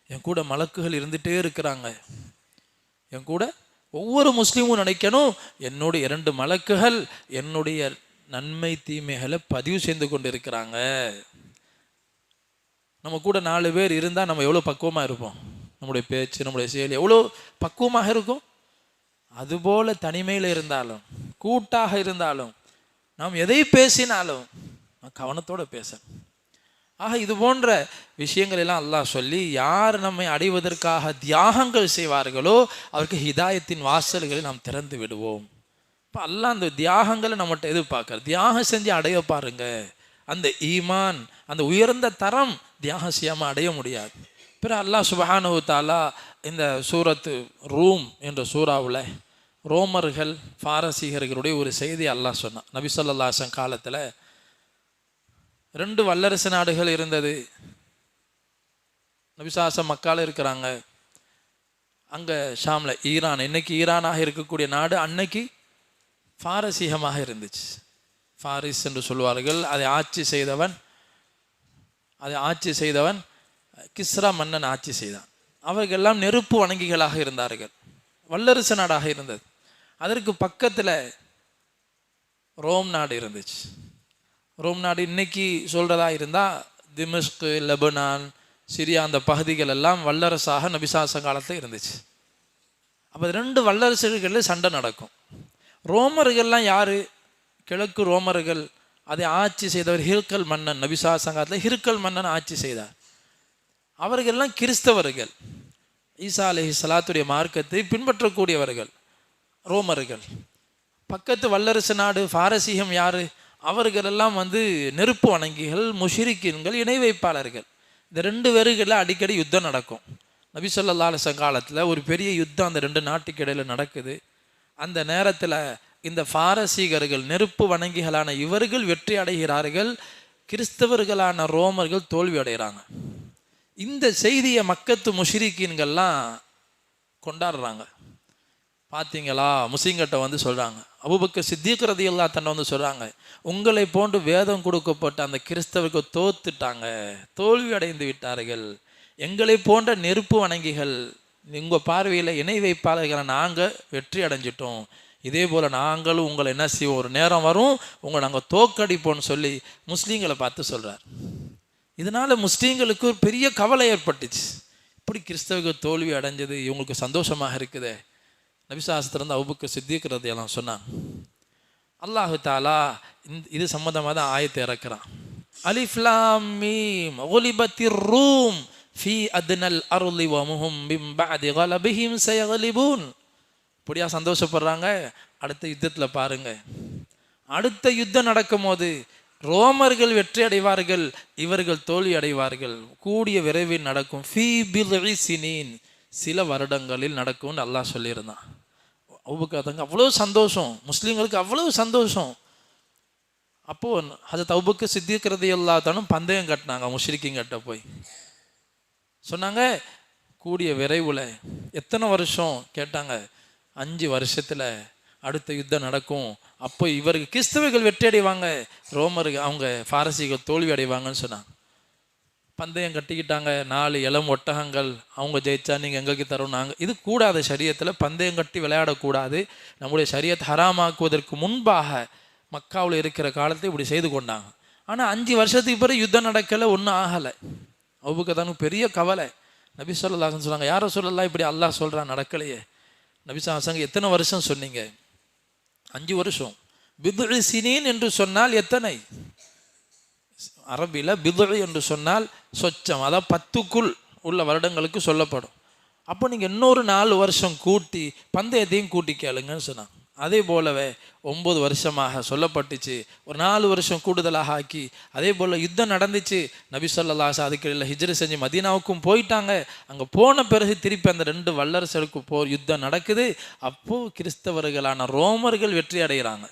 என் கூட மலக்குகள் இருந்துகிட்டே இருக்கிறாங்க. என் கூட ஒவ்வொரு முஸ்லீமும் நினைக்கணும், என்னுடைய 2 மலக்குகள் என்னுடைய நன்மை தீமைகளை பதிவு செய்து கொண்டு இருக்கிறாங்க. நம்ம கூட 4 பேர் இருந்தால் நம்ம எவ்வளோ பக்குவமாக இருப்போம். நம்முடைய பேச்சு, நம்முடைய செயல் எவ்வளோ பக்குவமாக இருக்கும். அதுபோல் தனிமையில் இருந்தாலும் கூட்டாக இருந்தாலும் நாம் எதை பேசினாலும் கவனத்தோடு பேசணும். ஆக இது போன்ற விஷயங்கள் எல்லாம் அல்லாஹ் சொல்லி, யார் நம்மை அடைவதற்காக தியாகங்கள் செய்வார்களோ அவருக்கு ஹிதாயத்தின் வாசல்களை நாம் திறந்து விடுவோம். இப்போ அல்லாஹ் அந்த தியாகங்களை நம்மகிட்ட எதிர்பார்க்குற, தியாகம் செஞ்சு அடைய பாருங்க. அந்த ஈமான், அந்த உயர்ந்த தரம் தியாகம் செய்யாமல் அடைய முடியாது. பிறகு அல்லாஹ் சுப்ஹானஹு வ தஆலா இந்த சூரத்து ரூம் என்ற சூறாவில் ரோமர்கள் பாரசீகர்களுடைய ஒரு செய்தி அல்லாஹ் சொன்னான். நபி ஸல்லல்லாஹு அலைஹி வஸல்லம் காலத்தில் 2 வல்லரசு நாடுகள் இருந்தது. நபிசாசம் மக்கால இருக்கிறாங்க. அங்கே ஷாமில் ஈரான், இன்னைக்கு ஈரானாக இருக்கக்கூடிய நாடு அன்னைக்கு பாரசீகமாக இருந்துச்சு. ஃபாரிஸ் என்று சொல்வார்கள். அதை ஆட்சி செய்தவன் கிஸ்ரா மன்னன் ஆட்சி செய்தான். அவர்களெல்லாம் நெருப்பு வணங்கிகளாக இருந்தார்கள். வல்லரசு நாடாக இருந்தது. அதற்கு பக்கத்தில் ரோம் நாடு இருந்துச்சு. ரோம் நாடு இன்னைக்கு சொல்கிறதா இருந்தால் திமிஷ்கு, லெபனான், சிரியா அந்த பகுதிகள் எல்லாம் வல்லரசாக நபிசாச காலத்தில் இருந்துச்சு. அப்போ 2 வல்லரசுகளில் சண்டை நடக்கும். ரோமர்கள்லாம் யார்? கிழக்கு ரோமர்கள். அதை ஆட்சி செய்தவர் ஹிர்கல் மன்னன். நபிசாச காலத்தில் ஹிர்கல் மன்னன் ஆட்சி செய்தார். அவர்கள்லாம் கிறிஸ்தவர்கள். ஈசா அலைஹிஸ்ஸலாத்துடைய மார்க்கத்தை பின்பற்றக்கூடியவர்கள் ரோமர்கள். பக்கத்து வல்லரசு நாடு பாரசீகம் யார்? அவர்களெல்லாம் நெருப்பு வணங்கிகள், முஷ்ரிக்கீன்கள், இணை வைப்பாளர்கள். இந்த 2 பேருகளில் அடிக்கடி யுத்தம் நடக்கும். நபி ஸல்லல்லாஹு அலைஹி வஸல்லம் காலத்தில் ஒரு பெரிய யுத்தம் அந்த 2 நாட்டுக்கு இடையில் நடக்குது. அந்த நேரத்தில் இந்த பாரசீகர்கள், நெருப்பு வணங்கிகளான இவர்கள் வெற்றி அடைகிறார்கள். கிறிஸ்தவர்களான ரோமர்கள் தோல்வி அடைகிறாங்க. இந்த செய்தியை மக்கத்து முஷ்ரிக்கீன்கள்லாம் கொண்டாடுறாங்க. பார்த்தீங்களா, முஸ்லிம்கிட்ட சொல்கிறாங்க, அபூபக்கர் சித்தீக் ரலியல்லாஹு தன்னை சொல்கிறாங்க, உங்களை போன்று வேதம் கொடுக்கப்பட்ட அந்த கிறிஸ்தவர்கள் தோத்துட்டாங்க, தோல்வி அடைந்து விட்டார்கள். எங்களை போன்ற நெருப்பு வணங்கிகள், உங்கள் பார்வையில் இணை வைப்பாளர்களை நாங்கள் வெற்றி அடைஞ்சிட்டோம். இதே போல் நாங்களும் உங்களை என்ன செய்வோம், ஒரு நேரம் வரும் உங்களை நாங்கள் தோக்கடிப்போம்னு சொல்லி முஸ்லீம்களை பார்த்து சொல்கிறார். இதனால் முஸ்லீம்களுக்கு ஒரு பெரிய கவலை ஏற்பட்டுச்சு. இப்படி கிறிஸ்தவர்கள் தோல்வி அடைஞ்சது இவங்களுக்கு சந்தோஷமாக இருக்குதே. நபிசாஸ்திரம் அபூபக்கர் சித்தீக் ரலியல்லாஹு சொன்னான். அல்லாஹு தஆலா இது சம்பந்தமாக தான் ஆயத்தை இறக்குறான். அலிஃப் லாம் மீம் குலிபத்திர் ரூம் ஃபீ அத்னல் அர்லி வஹும் மின் பஅதி கலபிஹிம் சயக்லிபூன். இப்படியா சந்தோஷப்படுறாங்க. அடுத்த யுத்தத்தில் பாருங்க, அடுத்த யுத்தம் நடக்கும் போது ரோமர்கள் வெற்றி அடைவார்கள், இவர்கள் தோல்வி அடைவார்கள். கூடிய விரைவில் நடக்கும். ஃபீ பில்இ சினீன், சில வருடங்களில் நடக்கும்னு அல்லாஹ் சொல்லியிருந்தான். அபூபக்கர் அவ்வளோ சந்தோஷம், முஸ்லீம்களுக்கு அவ்வளோ சந்தோஷம். அப்போது ஹஜ்ரத் அபூபக்கர் சித்தீக் ரலியல்லாஹு தஆலா பந்தயம் கட்டினாங்க. முஷ்ரிக்கீன்கிட்ட போய் சொன்னாங்க, கூடிய விரைவில் எத்தனை வருஷம் கேட்டாங்க. 5 வருஷத்தில் அடுத்த யுத்தம் நடக்கும். அப்போ இவருக்கு கிறிஸ்தவர்கள் வெற்றி அடைவாங்க, ரோமர்கள் அவங்க பாரசீகர்கள் தோல்வி அடைவாங்கன்னு சொன்னாங்க. பந்தயம் கட்டிக்கிட்டாங்க. 4 இளம் ஒட்டகங்கள். அவங்க ஜெயிச்சா நீங்கள் எங்களுக்கு தரும். நாங்கள் இது கூடாது. ஷரியத்தில் பந்தயம் கட்டி விளையாடக்கூடாது. நம்முடைய ஷரியத் ஹராமாக்குவதற்கு முன்பாக மக்காவில் இருக்கிற காலத்தை இப்படி செய்து கொண்டாங்க. ஆனால் 5 வருஷத்துக்கு பிறகு யுத்தம் நடக்கலை, ஒன்றும் ஆகலை. அபூபக்கர் பெரிய கவலை. நபி ஸல்லல்லாஹு அலைஹி வஸல்லம் சொன்னாங்க, யார் ரசூலல்லாஹ் இப்படி அல்லாஹ் சொல்கிறான் நடக்கலையே. நபி ஸல்லல்லாஹு அலைஹி வஸல்லம் எத்தனை வருஷம் சொன்னீங்க? 5 வருஷம். பிதுஇ சினீன் என்று சொன்னால் எத்தனை? அரபியில் பிதுஇ என்று சொன்னால் சொச்சம், அதாவது 10க்குள் உள்ள வருடங்களுக்கு சொல்லப்படும். அப்போ நீங்கள் இன்னொரு 4 வருஷம் கூட்டி பந்தயத்தையும் கூட்டி கேளுங்கன்னு சொன்னாங்க. அதே போலவே 9 வருஷமாக சொல்லப்பட்டுச்சு, ஒரு 4 வருஷம் கூடுதலாக ஆக்கி. அதே போல் யுத்தம் நடந்துச்சு. நபி ஸல்லல்லாஹு அலைஹி வஸல்லம் அதுக்கு ஹிஜ்ரத் செஞ்சு மதீனாவுக்கும் போயிட்டாங்க. அங்கே போன பிறகு திருப்பி அந்த 2 வல்லரசருக்கு யுத்தம் நடக்குது. அப்போது கிறிஸ்தவர்களான ரோமர்கள் வெற்றி அடைகிறாங்க.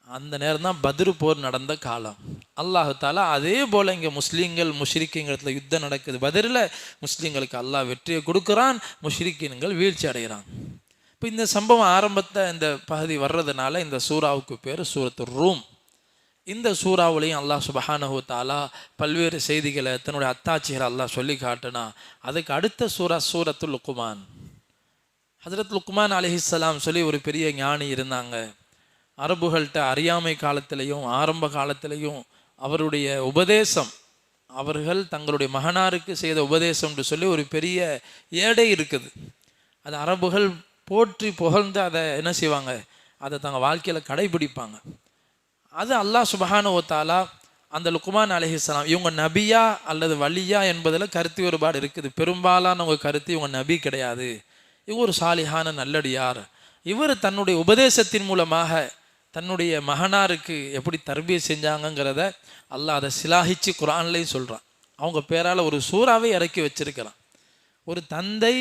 அந்த நேரம் தான் பத்ரு போர் நடந்த காலம். அல்லாஹு தாலா அதே போல் இங்கே முஸ்லீம்கள் முஷ்ரிக்கீன்களத்தில் யுத்தம் நடக்குது. பத்ரில் முஸ்லீம்களுக்கு அல்லாஹ் வெற்றியை கொடுக்குறான், முஷ்ரிக்கீன்கள் வீழ்ச்சி அடைகிறான். இப்போ இந்த சம்பவம் ஆரம்பத்தை இந்த பகுதி வர்றதுனால இந்த சூறாவுக்கு பேர் சூரத்து ரூம். இந்த சூறாவுலையும் அல்லாஹ் சுப்ஹானஹு தஆலா பல்வேறு செய்திகளை தன்னுடைய அத்தாட்சிகளை அல்லாஹ் சொல்லி காட்டுனா. அதுக்கு அடுத்த சூரத்து லுக்மான். ஹஜ்ரத் லுக்மான் அலைஹிஸ்ஸலாம் சொல்லி ஒரு பெரிய ஞானி இருந்தாங்க. அரபுகள்கிட்ட அறியாமை காலத்திலையும் ஆரம்ப காலத்திலையும் அவருடைய உபதேசம், அவர்கள் தங்களுடைய மகனாருக்கு செய்த உபதேசம்னு சொல்லி ஒரு பெரிய ஏடை இருக்குது. அது அரபுகள் போற்றி புகழ்ந்து அதை என்ன செய்வாங்க, அதை தங்கள் வாழ்க்கையில் கடைபிடிப்பாங்க. அது அல்லாஹ் சுப்ஹானஹு வ தஆலா அந்த லுக்மான் அலைஹிஸ்ஸலாம் இவங்க நபியா அல்லது வலியா என்பதில் கருத்து வேறுபாடு இருக்குது. பெரும்பாலானவங்க கருத்து இவங்க நபி கிடையாது, இவங்க ஒரு சாலிஹான நல்லடியார். இவர் தன்னுடைய உபதேசத்தின் மூலமாக தன்னுடைய மகனாருக்கு எப்படி தர்பியை செஞ்சாங்கங்கிறத அல்லாஹ் அதை சிலாகிச்சு குர்ஆன்லையும் சொல்கிறான். அவங்க பேரால் ஒரு சூறாவை இறக்கி வச்சிருக்கிறான். ஒரு தந்தை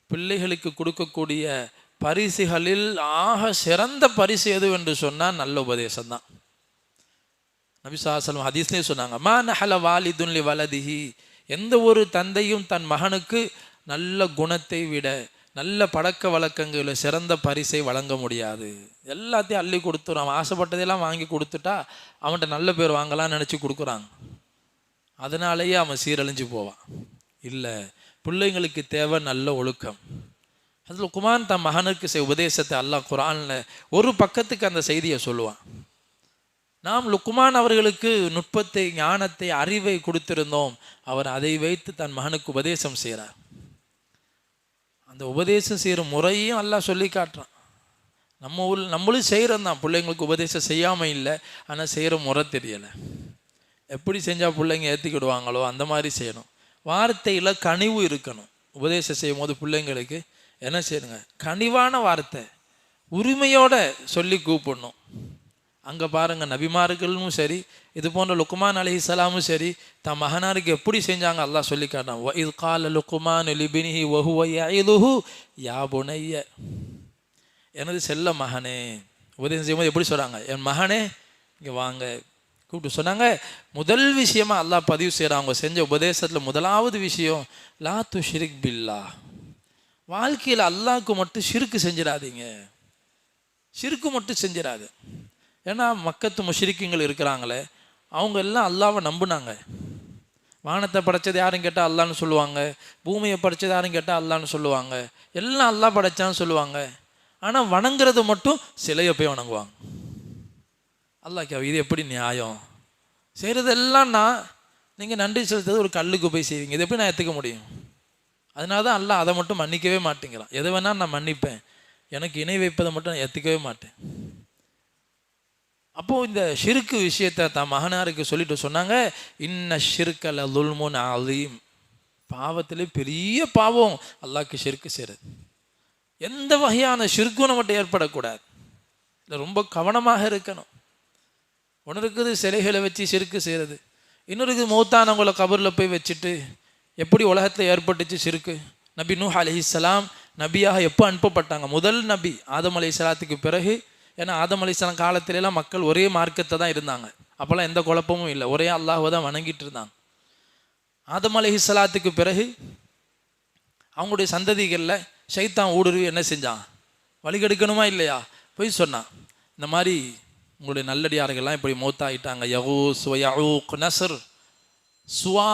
பிள்ளைகளுக்கு கொடுக்கக்கூடிய பரிசுகளில் ஆக சிறந்த பரிசு எது என்று சொன்னால் நல்ல உபதேசம் தான். நபி ஸல்லல்லாஹு அலைஹி வஸல்லம் ஹதீஸ்லேயே சொன்னாங்க, மா நஹல வாலிதுன் லி வலதிஹி, எந்த ஒரு தந்தையும் தன் மகனுக்கு நல்ல குணத்தை விட நல்ல பழக்க வழக்கங்களை சிறந்த பரிசை வழங்க முடியாது. எல்லாத்தையும் அள்ளி கொடுத்துரும். அவன் ஆசைப்பட்டதையெல்லாம் வாங்கி கொடுத்துட்டா அவன்கிட்ட நல்ல பேர் வாங்கலாம்னு நினச்சி கொடுக்குறாங்க. அதனாலேயே அவன் சீரழிஞ்சு போவான். இல்லை, பிள்ளைங்களுக்கு தேவை நல்ல ஒழுக்கம். அதில் லுக்மான் தன் மகனுக்கு உபதேசத்தை அல்லாஹ் குர்ஆனில் ஒரு பக்கத்துக்கு அந்த செய்தியை சொல்லுவான். நாம் லுக்மான் அவர்களுக்கு நுட்பத்தை, ஞானத்தை, அறிவை கொடுத்திருந்தோம். அவர் அதை வைத்து தன் மகனுக்கு உபதேசம் செய்கிறார். அந்த உபதேசம் செய்கிற முறையும் அல்லாஹ் சொல்லி காட்டுறான். நம்மளும் செய்கிறோம் தான், பிள்ளைங்களுக்கு உபதேசம் செய்யாமல் இல்லை, ஆனால் செய்கிற முறை தெரியலை. எப்படி செஞ்சால் பிள்ளைங்க ஏற்றிக்கிடுவாங்களோ அந்த மாதிரி செய்யணும். வார்த்தையில் கனிவு இருக்கணும். உபதேசம் செய்யும் போது பிள்ளைங்களுக்கு என்ன செய்யணுங்க, கனிவான வார்த்தை, உரிமையோடு சொல்லி கூப்பிடணும். அங்கே பாருங்கள், நபிமார்களும் சரி, இது போன்ற லுக்மான் அலைஹிஸ்ஸலாமும் சரி, தன் மகனாருக்கு எப்படி செஞ்சாங்க அல்லாஹ் சொல்லி காட்டினான். வ இஸ் கால லுக்மான் லிபினிஹி வ ஹுவ யஇதுஹு யா புனைய, எனது செல்ல மகனே. உபதேசம் செய்யும்போது எப்படி சொல்கிறாங்க, என் மகனே இங்கே வாங்க கூப்பிட்டு சொன்னாங்க. முதல் விஷயமா அல்லாஹ் பதிவு செய்கிறான். அவங்க செஞ்ச உபதேசத்தில் முதலாவது விஷயம், லா துஷ்ரிக் பில்லாஹ், வாழ்க்கையில் அல்லாஹ்க்கு மட்டும் ஷிர்க்கு செஞ்சிடாதீங்க, ஷிர்க்கு மட்டும் செஞ்சிடாது. ஏன்னா மக்கத்து முஷ்ரிக்குங்கள் இருக்கிறாங்களே, அவங்க எல்லாம் அல்லாவை நம்பினாங்க. வானத்தை படைச்சது யாரும் கேட்டால் அல்லான்னு சொல்லுவாங்க, பூமியை படைச்சது யாரும் கேட்டால் அல்லான்னு சொல்லுவாங்க, எல்லாம் அல்லாஹ் படைச்சான்னு சொல்லுவாங்க. ஆனால் வணங்குறது மட்டும் சிலையை போய் வணங்குவாங்க. அல்லாஹ் இது எப்படி நியாயம்? செய்கிறதெல்லாம் நீங்கள் நன்றி செலுத்துறது ஒரு கல்லுக்கு போய் செய்வீங்க, இது எப்படி நான் ஏற்றுக்க முடியும்? அதனால தான் அல்லாஹ் அதை மட்டும் மன்னிக்கவே மாட்டேங்கிறான். எதை வேணால் நான் மன்னிப்பேன், எனக்கு இணை வைப்பதை மட்டும் நான் ஏற்றுக்கவே மாட்டேன். அப்போது இந்த ஷிர்க்கு விஷயத்தை தான் மகனாருக்கு சொல்லிட்டு சொன்னாங்க, இன்ன ஷிர்கல லுல்முன் அலீம், பாவத்திலே பெரிய பாவம் அல்லாஹ்க்கு ஷிர்க்கு செய்கிறது. எந்த வகையான ஷிர்க்கும் நம்மகிட்ட ஏற்படக்கூடாது. இல்லை, ரொம்ப கவனமாக இருக்கணும். ஒன்று இருக்குது சிலைகளை வச்சு ஷிர்க்கு செய்கிறது, இன்னொரு இருக்குது மௌத்தானவங்களை கபரில் போய் வச்சுட்டு. எப்படி உலகத்தில் ஏற்பட்டுச்சு ஷிர்க்கு? நபி நூஹ் அலைஹிஸ்ஸலாம் நபியாக எப்போ அனுப்பப்பட்டாங்க? முதல் நபி ஆதம் அலைஹிஸ்ஸலாத்துக்கு பிறகு. ஏன்னா ஆதம் அலைஹிஸ்ஸலாம் காலத்திலலாம் மக்கள் ஒரே மார்க்கத்தை தான் இருந்தாங்க. அப்போல்லாம் எந்த குழப்பமும் இல்லை, ஒரே அல்லாஹ்வை தான் வணங்கிட்டு இருந்தாங்க. ஆதம் அலைஹிஸ்ஸலாத்துக்கு பிறகு அவங்களுடைய சந்ததிகளில் ஷைத்தான் ஊடுருவி என்ன செஞ்சான்? வழிகெடுக்கணுமா இல்லையா? போய் சொன்னான், இந்த மாதிரி உங்களுடைய நல்லடியார்கள்லாம் இப்படி மௌத்தாயிட்டாங்க, யகூஸ் யஊக் நஸ்ர் சுவா,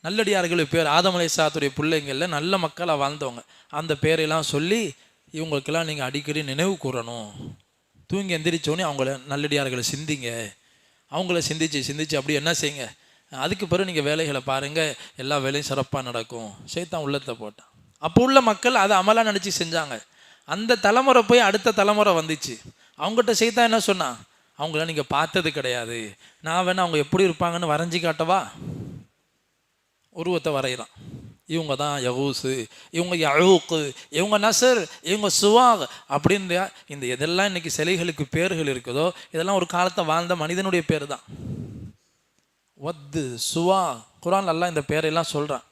நல்லடியார்கள் பேர், ஆதம் அலைஹிஸ்ஸலாத்துடைய பிள்ளைங்களில் நல்ல மக்களாக வாழ்ந்தவங்க, அந்த பேரையெல்லாம் சொல்லி இவங்களுக்கெல்லாம் நீங்கள் அடிக்கடி நினைவு கூறணும். தூங்கி எந்திரிச்சோடனே அவங்கள நல்லடியார்களை சிந்திங்க, அவங்கள சிந்திச்சு அப்படி என்ன செய்யுங்க, அதுக்கு பிறகு நீங்கள் வேலைகளை பாருங்கள், எல்லா வேலையும் சிறப்பாக நடக்கும். ஷைத்தான் உள்ளத்தை போட்டான். அப்போ உள்ள மக்கள் அதை அமலாக நினச்சி செஞ்சாங்க. அந்த தலைமுறை போய் அடுத்த தலைமுறை வந்துச்சு. அவங்ககிட்ட ஷைத்தான் என்ன சொன்னான், அவங்கள நீங்கள் பார்த்தது கிடையாது, நான் வேணா அவங்க எப்படி இருப்பாங்கன்னு வரைஞ்சி காட்டவா. உருவத்தை வரைகிறான். இவங்க தான் யகூஸு, இவங்க யழூக்கு, இவங்க நசர், இவங்க சுவாக் அப்படின்ற இந்த எதெல்லாம் இன்றைக்கி சிலைகளுக்கு பேர்கள் இருக்குதோ இதெல்லாம் ஒரு காலத்தை வாழ்ந்த மனிதனுடைய பேர் தான். வத்து சுவா குர்ஆன் எல்லாம் இந்த பேரெல்லாம் சொல்கிறான்.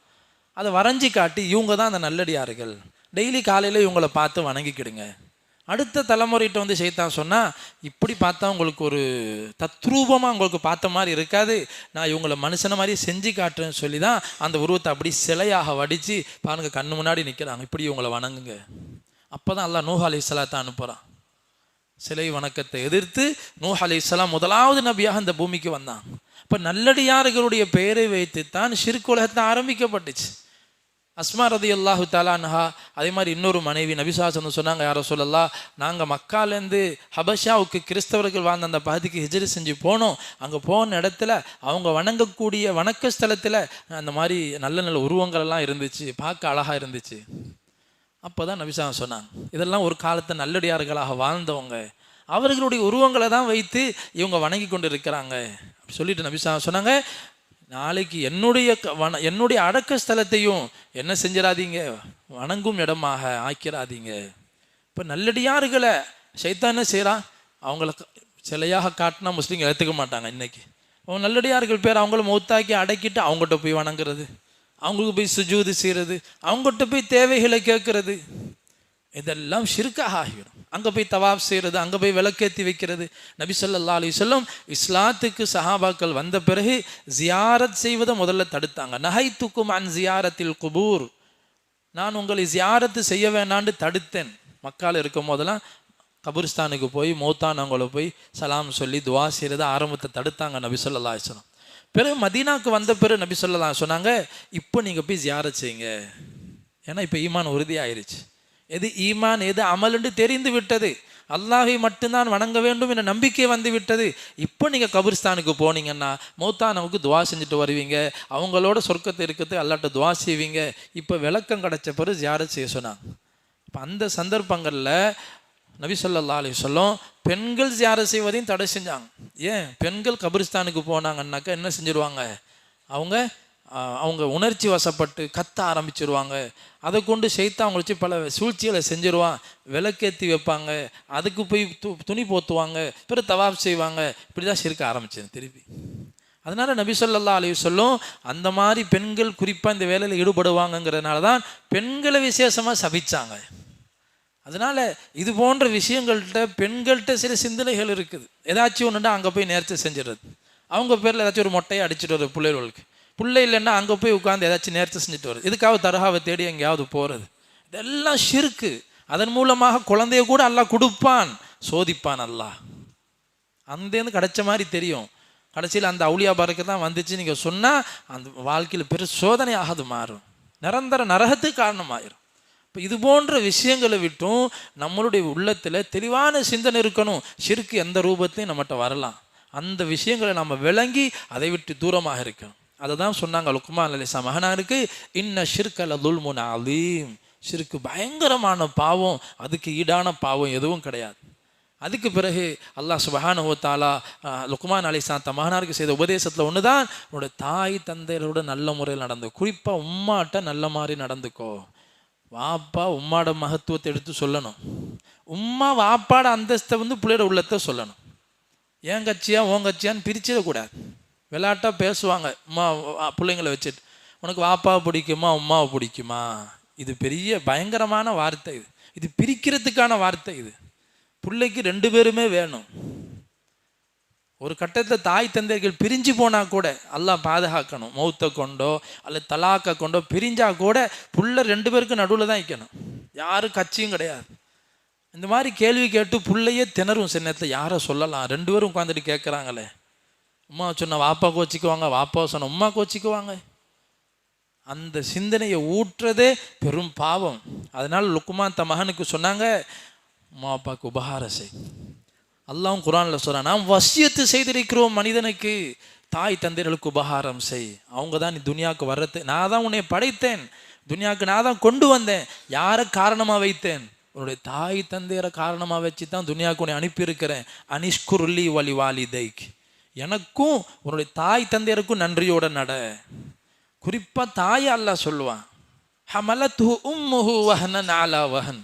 அதை வரைஞ்சி காட்டி இவங்க தான் அந்த நல்லடியார்கள், டெய்லி காலையில் இவங்களை பார்த்து வணங்கிக்கிடுங்க. அடுத்த தலைமுறைகிட்ட வந்து ஷைத்தான் சொன்னால், இப்படி பார்த்தா உங்களுக்கு ஒரு தத்ரூபமாக உங்களுக்கு பார்த்த மாதிரி இருக்காது, நான் இவங்களை மனுஷனை மாதிரி செஞ்சு காட்டுறேன்னு சொல்லி தான் அந்த உருவத்தை அப்படி சிலையாக வடித்து பாருங்கள் கண்ணு முன்னாடி நிற்கிறாங்க, இப்படி இவங்களை வணங்குங்க. அப்போ தான் அல்லாஹ் நூஹ் அலைஹிஸ்ஸலாத்தை அனுப்புகிறான். சிலை வணக்கத்தை எதிர்த்து நூஹ் அலைஹிஸ்ஸலாம் முதலாவது நபியாக இந்த பூமிக்கு வந்தாங்க. இப்போ நல்லடியார்களுடைய பெயரை வைத்து தான் ஷிர்க் உலகத்தை ஆரம்பிக்கப்பட்டுச்சு. அஸ்மா ரலியல்லாஹு தஆலா அன்ஹா அதே மாதிரி இன்னொரு மனைவி நபி ஸல்லல்லாஹு அலைஹி வஸல்லம் சொன்னாங்க, யா ரசூலல்லாஹ், நாங்கள் மக்காலேருந்து ஹபஷாவுக்கு கிறிஸ்தவர்கள் வாழ்ந்த அந்த பகுதிக்கு ஹிஜ்ரி செஞ்சு போனோம். அங்கே போன இடத்துல அவங்க வணங்கக்கூடிய வணக்க ஸ்தலத்தில் அந்த மாதிரி நல்ல நல்ல உருவங்கள் எல்லாம் இருந்துச்சு, பார்க்க அழகாக இருந்துச்சு. அப்போ தான் நபி ஸல்லல்லாஹு அலைஹி வஸல்லம் சொன்னாங்க, இதெல்லாம் ஒரு காலத்தை நல்லடியார்களாக வாழ்ந்தவங்க, அவர்களுடைய உருவங்களை தான் வைத்து இவங்க வணங்கி கொண்டு இருக்கிறாங்க அப்படி சொல்லிட்டு நபி ஸல்லல்லாஹு அலைஹி வஸல்லம் சொன்னாங்க, நாளைக்கு என்னுடைய அடக்க ஸ்தலத்தையும் என்ன செஞ்சிடாதீங்க, வணங்கும் இடமாக ஆக்கிறாதீங்க. இப்போ நல்லடியார்களை ஷைத்தான் என்ன செய்கிறான், அவங்கள சிலையாக காட்டினா முஸ்லீம்கள் ஏற்றுக்க மாட்டாங்க. இன்னைக்கு அவங்க நல்லடியார்கள் பேர் அவங்கள மௌத்தாக்கி அடக்கிட்டு அவங்ககிட்ட போய் வணங்குறது, அவங்களுக்கு போய் சுஜூது செய்கிறது, அவங்ககிட்ட போய் தேவைகளை கேட்கறது, இதெல்லாம் ஷிர்காக ஆகிடும். அங்கே போய் தவாப் செய்கிறது, அங்கே போய் விளக்கேற்றி வைக்கிறது. நபி ஸல்லல்லாஹு அலைஹி வஸல்லம் இஸ்லாத்துக்கு சஹாபாக்கள் வந்த பிறகு ஜியாரத் செய்வதை முதல்ல தடுத்தாங்க. நஹைத்துக்கும் அன் ஜியாரத்தில் குபூர், நான் உங்களை ஜியாரத்து செய்ய வேண்டான்னு தடுத்தேன். மக்கால் இருக்கும் போதெல்லாம் கபூர்ஸ்தானுக்கு போய் மௌத்தானவங்களை போய் சலாம் சொல்லி துவா செய்கிறத ஆரம்பத்தை தடுத்தாங்க நபி ஸல்லல்லாஹு அலைஹி வஸல்லம். பிறகு மதீனாவுக்கு வந்த பிறகு நபி ஸல்லல்லாஹு அலைஹி வஸல்லம் சொன்னாங்க, இப்போ நீங்கள் போய் ஜியாரத் செய்யுங்க, ஏன்னா இப்போ ஈமான் உறுதி ஆயிடுச்சு. எது ஈமான் எது அமலுன்னு தெரிந்து விட்டது, அல்லாஹை மட்டும்தான் வணங்க வேண்டும் என்ற நம்பிக்கை வந்து விட்டது. இப்போ நீங்கள் கபூர்ஸ்தானுக்கு போனீங்கன்னா மௌத்தானவுக்கு துவா செஞ்சுட்டு வருவீங்க, அவங்களோட சொர்க்கத்தை இருக்கிறது அல்லாட்ட துவா செய்வீங்க. இப்போ விளக்கம் கிடைச்ச பிறகு ஜியாரத் செய்ய சொன்னாங்க. இப்போ அந்த சந்தர்ப்பங்களில் நபி ஸல்லல்லாஹு அலைஹி வஸல்லம் பெண்கள் ஜியாரத் செய்வதையும் தடை செஞ்சாங்க. ஏன், பெண்கள் கபூர்ஸ்தானுக்கு போனாங்கன்னாக்கா என்ன செஞ்சிருவாங்க, அவங்க உணர்ச்சி வசப்பட்டு கத்த ஆரம்பிச்சிருவாங்க. அதை கொண்டு ஷைத்தான் அவங்களை வச்சு பல சூழ்ச்சிகளை செஞ்சிருவான். விளக்கேற்றி வைப்பாங்க, அதுக்கு போய் துணி போத்துவாங்க, பிறகு தவாப் செய்வாங்க. இப்படி தான் ஷிர்க் ஆரம்பிச்சது திருப்பி. அதனால் நபி ஸல்லல்லாஹு அலைஹி வஸல்லம் அந்த மாதிரி பெண்கள் குறிப்பாக இந்த வேலையில் ஈடுபடுவாங்கங்கிறதுனால தான் பெண்களை விசேஷமாக சபிச்சாங்க. அதனால் இது போன்ற விஷயங்கள்கிட்ட பெண்கள்கிட்ட சில சிந்தனைகள் இருக்குது. ஏதாச்சும் ஒன்றுண்டா அங்கே போய் நேர்ச்சி செஞ்சிடுறது, அவங்க பேரில் ஏதாச்சும் ஒரு மொட்டையை அடிச்சுட்டு வருது பிள்ளைகளுக்கு, பிள்ளை இல்லைன்னா அங்கே போய் உட்காந்து ஏதாச்சும் நேர்ச்சி செஞ்சுட்டு வருது, இதுக்காக தர்காவை தேடி எங்கேயாவது போகிறது, இதெல்லாம் ஷிர்க்கு. அதன் மூலமாக குழந்தைய கூட அல்லாஹ் கொடுப்பான், சோதிப்பான் அல்லாஹ். அந்தேருந்து கிடைச்ச மாதிரி தெரியும், கடைசியில் அந்த அவுலியா பறக்க தான் வந்துச்சு நீங்கள் சொன்னால் அந்த வாழ்க்கையில் பெரிய சோதனையாக அது மாறும், நிரந்தர நரகத்துக்கு காரணமாயிரும். இப்போ இது போன்ற விஷயங்களை விட்டும் நம்மளுடைய உள்ளத்தில் தெளிவான சிந்தனை இருக்கணும். ஷிர்க்கு எந்த ரூபத்தையும் நம்மகிட்ட வரலாம், அந்த விஷயங்களை நம்ம விளங்கி அதை விட்டு தூரமாக இருக்கணும். அதை தான் சொன்னாங்க லுக்மான் அலைஹிஸ்ஸலாம் மகனாருக்கு, இன்ன ஷிர்க லதுல்முன் அலீம், ஷிர்க்கு பயங்கரமான பாவம், அதுக்கு ஈடான பாவம் எதுவும் கிடையாது. அதுக்கு பிறகு அல்லாஹ் சுப்ஹானஹு வ தஆலா லுக்மான் அலைஹிஸ்ஸலாம் மகனாருக்கு செய்த உபதேசத்தில் ஒன்று தான், உன்னோட தாய் தந்தையரோட நல்ல முறையில் நடந்து, குறிப்பாக உம்மாட்ட நல்ல மாதிரி நடந்துக்கோ. வாப்பா உம்மாட மகத்துவத்தை எடுத்து சொல்லணும், உம்மா வாப்பாட அந்தஸ்தை பிள்ளையோட உள்ளத்தை சொல்லணும். ஏன் கட்சியா உன் கட்சியான்னு பிரிச்சிடக்கூடாது. விளையாட்டாக பேசுவாங்க அம்மா பிள்ளைங்களை வச்சுட்டு, உனக்கு வாப்பாவை பிடிக்குமா உம்மாவை பிடிக்குமா, இது பெரிய பயங்கரமான வார்த்தை, இது பிரிக்கிறதுக்கான வார்த்தை. இது பிள்ளைக்கு ரெண்டு பேருமே வேணும். ஒரு கட்டத்தில் தாய் தந்தைகள் பிரிஞ்சு போனால் கூட அல்லாஹ் பாதுகாக்கணும், மௌத்தை கொண்டோ அல்லது தலாக்கை கொண்டோ பிரிஞ்சா கூட புள்ள ரெண்டு பேருக்கும் நடுவில் தான் வைக்கணும், யாரும் கட்சியும் கிடையாது. இந்த மாதிரி கேள்வி கேட்டு பிள்ளையே திணறும். சில நேரத்தில் யாரை சொல்லலாம், ரெண்டு பேரும் உட்காந்துட்டு கேட்குறாங்களே, அம்மா சொன்ன வாப்பா கோச்சிக்குவாங்க, வாப்பா சொன்ன அம்மா கோச்சிக்குவாங்க. அந்த சிந்தனையை ஊற்றுறதே பெரும் பாவம். அதனால் லுக்மான் தன் மகனுக்கு சொன்னாங்க, அம்மா அப்பாவுக்கு உபகாரம் செய். அல்லாஹ்வும் குர்ஆனில் சொல்கிறான், நாம் வசியத்து செய்திருக்கிறோம் மனிதனுக்கு, தாய் தந்தையர்களுக்கு உபகாரம் செய். அவங்க தான் நீ துனியாவுக்கு வர்றது. நான் தான் உன்னை படைத்தேன், துனியாவுக்கு நான் தான் கொண்டு வந்தேன். யாரை காரணமாக வைத்தேன்? உன்னுடைய தாய் தந்தையரை காரணமாக வச்சு தான் துனியாவுக்கு உன்னை அனுப்பியிருக்கிறேன். அனிஷ்குருல்லி வலி வாலிதைக், எனக்கும் உன்னுடைய தாய் தந்தையருக்கும் நன்றியோட நட. குறிப்பாக தாய் அல்லாஹ் சொல்லுவான், ஹமலத்துஹு உம்முஹு வஹனன் அலா வஹன்.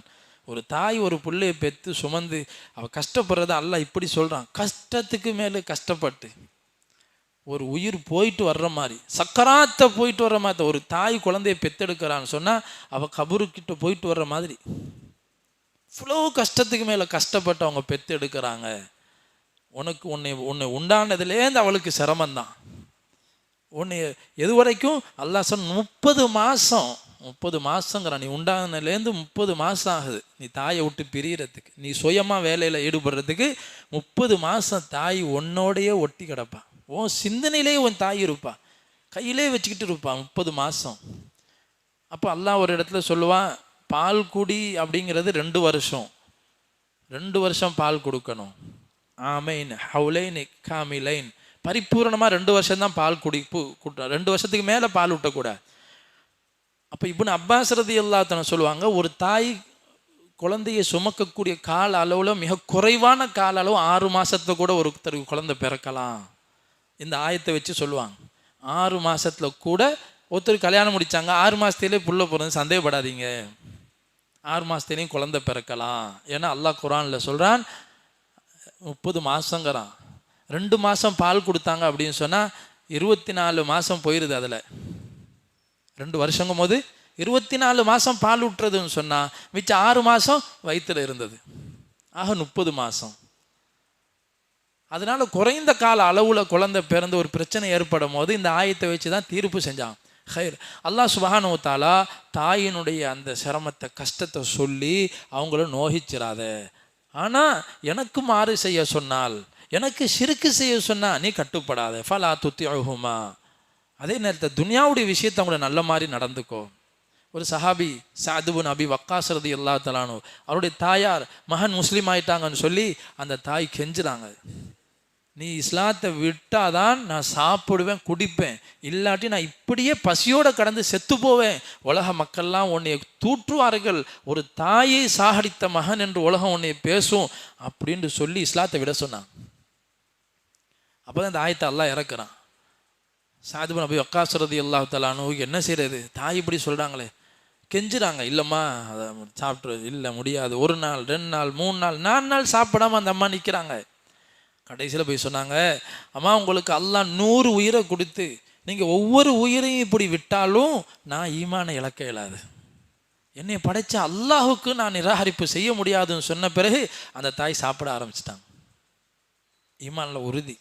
ஒரு தாய் ஒரு பிள்ளையை பெற்று சுமந்து அவள் கஷ்டப்படுறத அல்லாஹ் இப்படி சொல்கிறான். கஷ்டத்துக்கு மேலே கஷ்டப்பட்டு ஒரு உயிர் போயிட்டு வர்ற மாதிரி, சக்கராத்தை போயிட்டு வர்ற மாதிரி ஒரு தாய் குழந்தைய பெற்றெடுக்கிறான்னு சொன்னால் அவள் கபருக்கிட்ட போயிட்டு வர்ற மாதிரி இவ்வளோ கஷ்டத்துக்கு மேலே கஷ்டப்பட்டு அவங்க பெற்றெடுக்கிறாங்க. உனக்கு உன்னை உண்டானதுலேருந்து அவளுக்கு சிரமந்தான். உன்னை எது வரைக்கும் அல்லாஹ் சொன்ன 30 மாதங்கிறான். நீ உண்டானதுலேருந்து 30 மாதம் ஆகுது நீ தாயை விட்டு பிரியறதுக்கு, நீ சுயமாக வேலையில் ஈடுபடுறதுக்கு. 30 மாதம் தாய் உன்னோடையே ஒட்டி கிடப்பா. உன் சிந்தனையிலே உன் தாய் இருப்பா, கையிலே வச்சுக்கிட்டு இருப்பா 30 மாதம். அப்போ அல்லாஹ் ஒரு இடத்துல சொல்லுவான், பால் குடி அப்படிங்கிறது 2 வருஷம், 2 வருஷம் பால் கொடுக்கணும். ஆமைன் ஹவுலைன் காமிலைன், பரிபூர்ணமாக 2 வருஷம்தான் பால் குடிப்பு கூட்ட, 2 வருஷத்துக்கு மேலே பால் ஊட்டக்கூடாது. அப்போ இப்னு அப்பாஸ் ரலியல்லாஹு அன்ஹு சொல்லுவாங்க, ஒரு தாய் குழந்தையை சுமக்கக்கூடிய கால அளவில் மிக குறைவான கால அளவு 6 மாதத்துல கூட ஒருத்தருக்கு குழந்தை பிறக்கலாம். இந்த ஆயத்தை வச்சு சொல்லுவாங்க. 6 மாதத்துல கூட ஒருத்தர் கல்யாணம் முடித்தாங்க, 6 மாதத்துலேயே புள்ள பிறந்து சந்தேகப்படாதீங்க, 6 மாதத்துலேயும் குழந்தை பிறக்கலாம். ஏன்னா அல்லாஹ் குர்ஆனில் சொல்கிறான் 30 மாதங்கிறான். 2 மாதம் பால் கொடுத்தாங்க அப்படின்னு சொன்னால் 24 மாதம் போயிடுது. அதில் 2 வருஷங்கும் போது 24 மாதம் பால் ஊட்டுறதுன்னு சொன்னால் மிச்சம் 6 மாதம் வயிற்றில் இருந்தது. ஆக 30 மாதம். அதனால குறைந்த கால அளவில் குழந்தை பிறந்து ஒரு பிரச்சனை ஏற்படும் போது இந்த ஆயத்தை வச்சு தான் தீர்ப்பு செஞ்சான். ஹைர், அல்லாஹ் சுப்ஹானஹு வ தஆலா தாயினுடைய அந்த சிரமத்தை கஷ்டத்தை சொல்லி அவங்கள நோகிச்சிடாத. ஆனால் எனக்கு மாறு செய்ய சொன்னால், எனக்கு ஷிர்க்கு செய்ய சொன்னால் நீ கட்டுப்படாத. ஃபலா துத்திஉஹுமா. அதே நேரத்தில் துனியாவுடைய விஷயத்தை அவங்கள நல்ல மாதிரி நடந்துக்கோ. ஒரு சஹாபி சஅத் இப்னு அபி வக்காஸ் ரலியல்லாஹு தஆலா அன்ஹு, அவருடைய தாயார் மகன் முஸ்லீம் ஆயிட்டாங்கன்னு சொல்லி அந்த தாய் கெஞ்சுறாங்க, நீ இஸ்லாத்தை விட்டாதான் நான் சாப்பிடுவேன் குடிப்பேன், இல்லாட்டி நான் இப்படியே பசியோடு கடந்து செத்து போவேன், உலக மக்கள்லாம் உன்னை தூற்றுவார்கள், ஒரு தாயை சாகடித்த மகன் என்று உலகம் உன்னை பேசும் அப்படின்னு சொல்லி இஸ்லாத்தை விட சொன்னான். அப்போ தான் இந்த ஆயத்தை அல்லாஹ் இறக்குறான். சஅத் இப்னு அபி வக்காஸ் ரலியல்லாஹு தஆலா அன்ஹு என்ன செய்யறது, தாய் இப்படி சொல்கிறாங்களே, கெஞ்சுறாங்க, இல்லைம்மா அதை சாப்பிட்றது இல்லை முடியாது, 1 நாள் 2 நாள் 3 நாள் 4 நாள் சாப்பிடாம அந்த அம்மா நிற்கிறாங்க. கடைசியில் போய் சொன்னாங்க, அம்மா உங்களுக்கு அல்லாஹ் 100 உயிரை கொடுத்து நீங்கள் ஒவ்வொரு உயிரையும் இப்படி விட்டாலும் நான் ஈமானை இழக்க இயலாது, என்னை படைச்ச அல்லாஹுக்கு நான் நிராகரிப்பு செய்ய முடியாதுன்னு சொன்ன பிறகு அந்த தாய் சாப்பிட ஆரம்பிச்சிட்டாங்க. ஈமானில் உறுதி.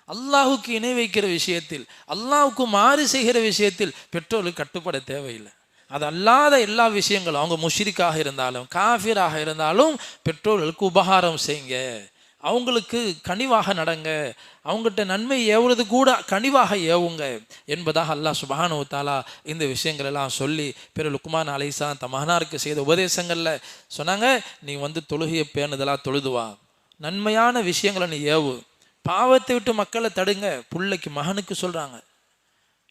அல்லாஹுக்கு இணை வைக்கிற விஷயத்தில், அல்லாஹுக்கு மாறு செய்கிற விஷயத்தில் பெற்றோர்களுக்கு கட்டுப்பட தேவையில்லை. அது அல்லாத எல்லா விஷயங்களும், அவங்க முஷ்ரிக்காக இருந்தாலும் காஃபிராக இருந்தாலும் பெற்றோர்களுக்கு உபகாரம் செய்யுங்க, அவங்களுக்கு கனிவாக நடங்க, அவங்ககிட்ட நன்மை ஏவுறது கூட கனிவாக ஏவுங்க என்பதாக அல்லாஹ் சுப்ஹானஹு வ தஆலா இந்த விஷயங்கள் எல்லாம் சொல்லி பிற லுக்மான் அலைஹிஸ்ஸலாம் தம் மகனாருக்கு செய்த உபதேசங்களில் சொன்னாங்க, நீ தொழுகையை பேணுதலாக தொழுதுவா, நன்மையான விஷயங்களை நீ ஏவு, பாவத்தை விட்டு மக்களை தடுங்க. பிள்ளைக்கு மகனுக்கு சொல்கிறாங்க.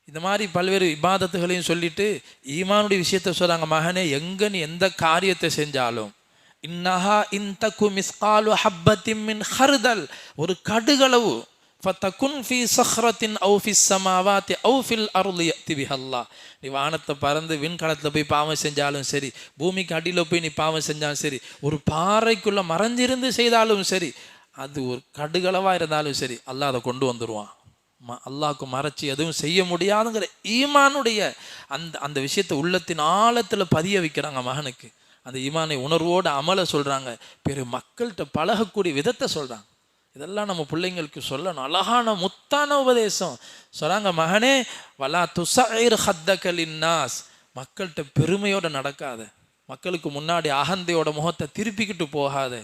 இந்த மாதிரி பல்வேறு இபாதத்துகளையும் சொல்லிட்டு ஈமானுடைய விஷயத்த சொல்கிறாங்க, மகனே எங்கே நீ எந்த காரியத்தை செஞ்சாலும் இன்னஹா இன்தகு மிஸ்காலு ஹப்பத்தின் மின் ஹர்தல், ஒரு கடுகளவு, ஃபதகுன் ஃபி ஸஹ்ரத்தின் அவு ஃபிஸ் ஸமாவாத்தி அவு ஃபில் அர்லி யஅதி பிஹல்லாஹ். நீ வானத்தை பறந்து விண்கலத்தில் போய் பாவம் செஞ்சாலும் சரி, பூமிக்கு அடியில் போய் நீ பாவம் செஞ்சாலும் சரி, ஒரு பாறைக்குள்ளே மறைஞ்சிருந்து செய்தாலும் சரி, அது ஒரு கடுகளவாக இருந்தாலும் சரி, அல்லாஹ் அதை கொண்டு வந்துடுவான். அல்லாஹ்க்கு மறைச்சி எதுவும் செய்ய முடியாதுங்கிற ஈமானுடைய அந்த விஷயத்தை உள்ளத்தின் ஆழத்தில் பதிய வைக்கிறாங்க மகனுக்கு. அந்த ஈமானை உணர்வோடு அமலை சொல்கிறாங்க, பிற மக்கள்கிட்ட பழகக்கூடிய விதத்தை சொல்கிறாங்க. இதெல்லாம் நம்ம பிள்ளைங்களுக்கு சொல்லணும். அழகான முத்தான உபதேசம் சொல்கிறாங்க, மகனே வலா துஸைர் ஹத்தக லின்னாஸ், மக்கள்கிட்ட பெருமையோடு நடக்காத, மக்களுக்கு முன்னாடி அகந்தையோட முகத்தை திருப்பிக்கிட்டு போகாத,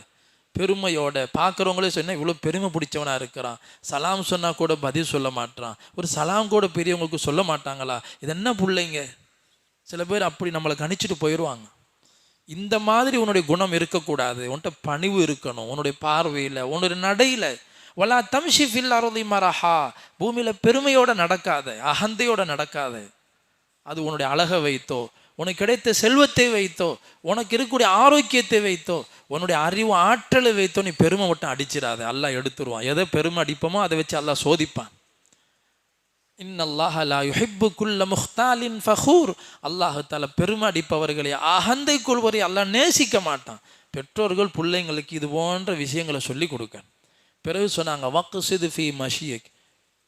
பெருமையோட பார்க்குறவங்களே சொன்னால் இவ்வளோ பெருமை பிடிச்சவனாக இருக்கிறான், சலாம் சொன்னால் கூட பதில் சொல்ல மாட்டான், ஒரு சலாம் கூட பெரியவங்களுக்கு சொல்ல மாட்டாங்களா, இது என்ன பிள்ளைங்க. சில பேர் அப்படி நம்மளை கணிச்சிட்டு போயிடுவாங்க. இந்த மாதிரி உன்னுடைய குணம் இருக்கக்கூடாது, உன்கிட்ட பணிவு இருக்கணும், உன்னுடைய பார்வையில் உன்னுடைய நடையில் வலா தம்ஷி ஃபில் அர்தி மரஹா, பூமியில் பெருமையோட நடக்காத, அகந்தையோட நடக்காத. அது உன்னுடைய அழகை வைத்தோ, உனக்கு கிடைத்த செல்வத்தை வைத்தோ, உனக்கு இருக்கக்கூடிய ஆரோக்கியத்தை வைத்தோ, உன்னுடைய அறிவு ஆற்றலை வைத்தோ நீ பெருமை மட்டும் அடிச்சிடாத. அல்லாஹ் எடுத்துருவான். எதை பெருமை அடிப்போமோ அதை வச்சு அல்லாஹ் சோதிப்பான். இன்னல்லாஹ லா யுஹிப்பு குல்ல முஹ்தாலின் ஃபஹூர். அல்லாஹ் தஆலா பெருமை அடிப்பவர்களை, அகந்தை கொள்வரை அல்லாஹ் நேசிக்க மாட்டான். பெற்றோர்கள் பிள்ளைங்களுக்கு இது போன்ற விஷயங்களை சொல்லி கொடுக்க. பிறகு சொன்னாங்க, வக்ஸிது ஃபீ மஷியக்,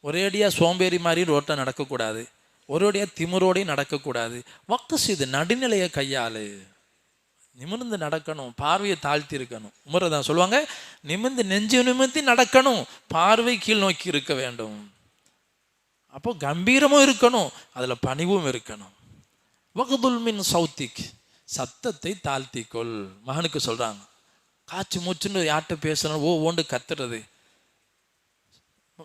ஒரேடியாக சோம்பேறி மாதிரி ரோட்டில் நடக்கக்கூடாது, ஒரேடியாக திமிரோடையும் நடக்கக்கூடாது. வக்ஸிது, நடுநிலையை கையாளு. நிமிர்ந்து நடக்கணும், பார்வையை தாழ்த்தி இருக்கணும். உமர் தான் சொல்லுவாங்க, நிமிர்ந்து நெஞ்சு நிமிர்த்தி நடக்கணும், பார்வை கீழ் நோக்கி இருக்க வேண்டும். அப்போ கம்பீரமும் இருக்கணும், அதில் பணிவும் இருக்கணும். வகுதுல் மின் சௌத்திக், சத்தத்தை தாழ்த்திக்கொள். மகனுக்கு சொல்கிறாங்க, காய்ச்சி மூச்சுன்னு யார்கிட்ட பேசணும், ஓண்டு கத்துறது,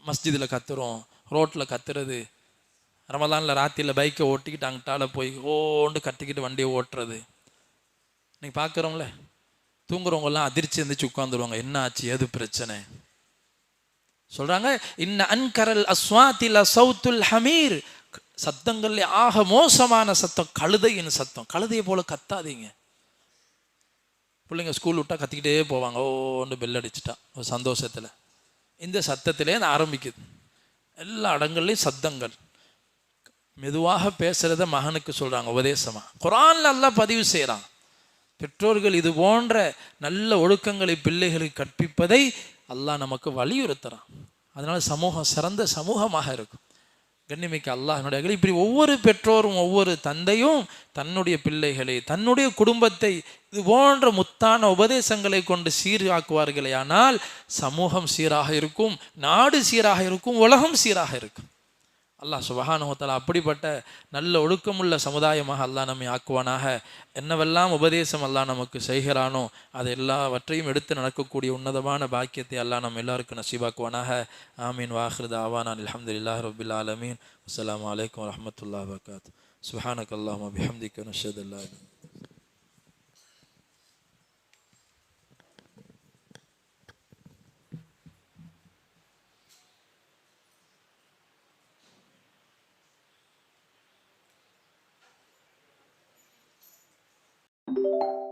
மஸ்ஜிதில் கத்துறோம், ரோட்டில் கத்துறது, ரமலானில் ராத்திரியில் பைக்கை ஓட்டிக்கிட்டு அங்கிட்டால போய் ஓண்டு கத்திக்கிட்டு வண்டியை ஓட்டுறது. இன்னைக்கு பார்க்குறோம்ல, தூங்குறவங்கெல்லாம் அதிர்ச்சி இருந்துச்சு உட்காந்துருவாங்க, என்ன ஆச்சு, ஏது பிரச்சனை சொல்றாங்க. இன்ன அன்கரல் அஸ்வாத்தில சௌத்துல் ஹமீர், சத்தங்கள்ல ஆக மோசமான சத்தம் கழுதையின் சத்தம். கழுதையை போல கத்தாதீங்க. பிள்ளைங்க ஸ்கூல் விட்டா கத்திக்கிட்டே போவாங்க, ஓன்னு பெல் அடிச்சுட்டா ஒரு சந்தோஷத்துல. இந்த சத்தத்திலே ஆரம்பிக்குது. எல்லா இடங்கள்லையும் சத்தங்கள். மெதுவாக பேசுறத மகனுக்கு சொல்றாங்க உபதேசமா. குர்ஆன்ல அல்லாஹ் பதிவு செய்யறான். பெற்றோர்கள் இது போன்ற நல்ல ஒழுக்கங்களை பிள்ளைகளுக்கு கற்பிப்பதை அல்லாஹ் நமக்கு வலியுறுத்துறான். அதனால சமூகம் சிறந்த சமூகமாக இருக்கும். கண்ணிமிக்க அல்லாஹ்னுடைய இப்படி ஒவ்வொரு பெற்றோரும் ஒவ்வொரு தந்தையும் தன்னுடைய பிள்ளைகளை, தன்னுடைய குடும்பத்தை இது போன்ற முத்தான உபதேசங்களை கொண்டு சீராக்குவார்களே, ஆனால் சமூகம் சீராக இருக்கும், நாடு சீராக இருக்கும், உலகம் சீராக இருக்கும். அல்லாஹ் சுப்ஹானஹு வ தஆலா அப்படிப்பட்ட நல்ல ஒழுக்கமுள்ள சமுதாயமாக அல்லாஹ் நம்மை ஆக்குவானாக. என்னவெல்லாம் உபதேசம் அல்லாஹ் நமக்கு செய்கிறானோ அதை எல்லாவற்றையும் எடுத்து நடக்கக்கூடிய உன்னதமான பாக்கியத்தை அல்லாஹ் நம்ம எல்லாருக்கும் நசீபாக்குவானாக. ஆமீன். வாஹிரு தஅவானா அல்ஹம்துலில்லாஹி ரப்பில் ஆலமீன். அஸ்ஸலாமு அலைக்கும் வரஹ்மத்துல்லாஹி வபரகாத்துஹு. சுப்ஹானக்கல்லாஹும்ம பிஹம்திக நஷ்ஹது அல்லா இலாஹா இல்லா you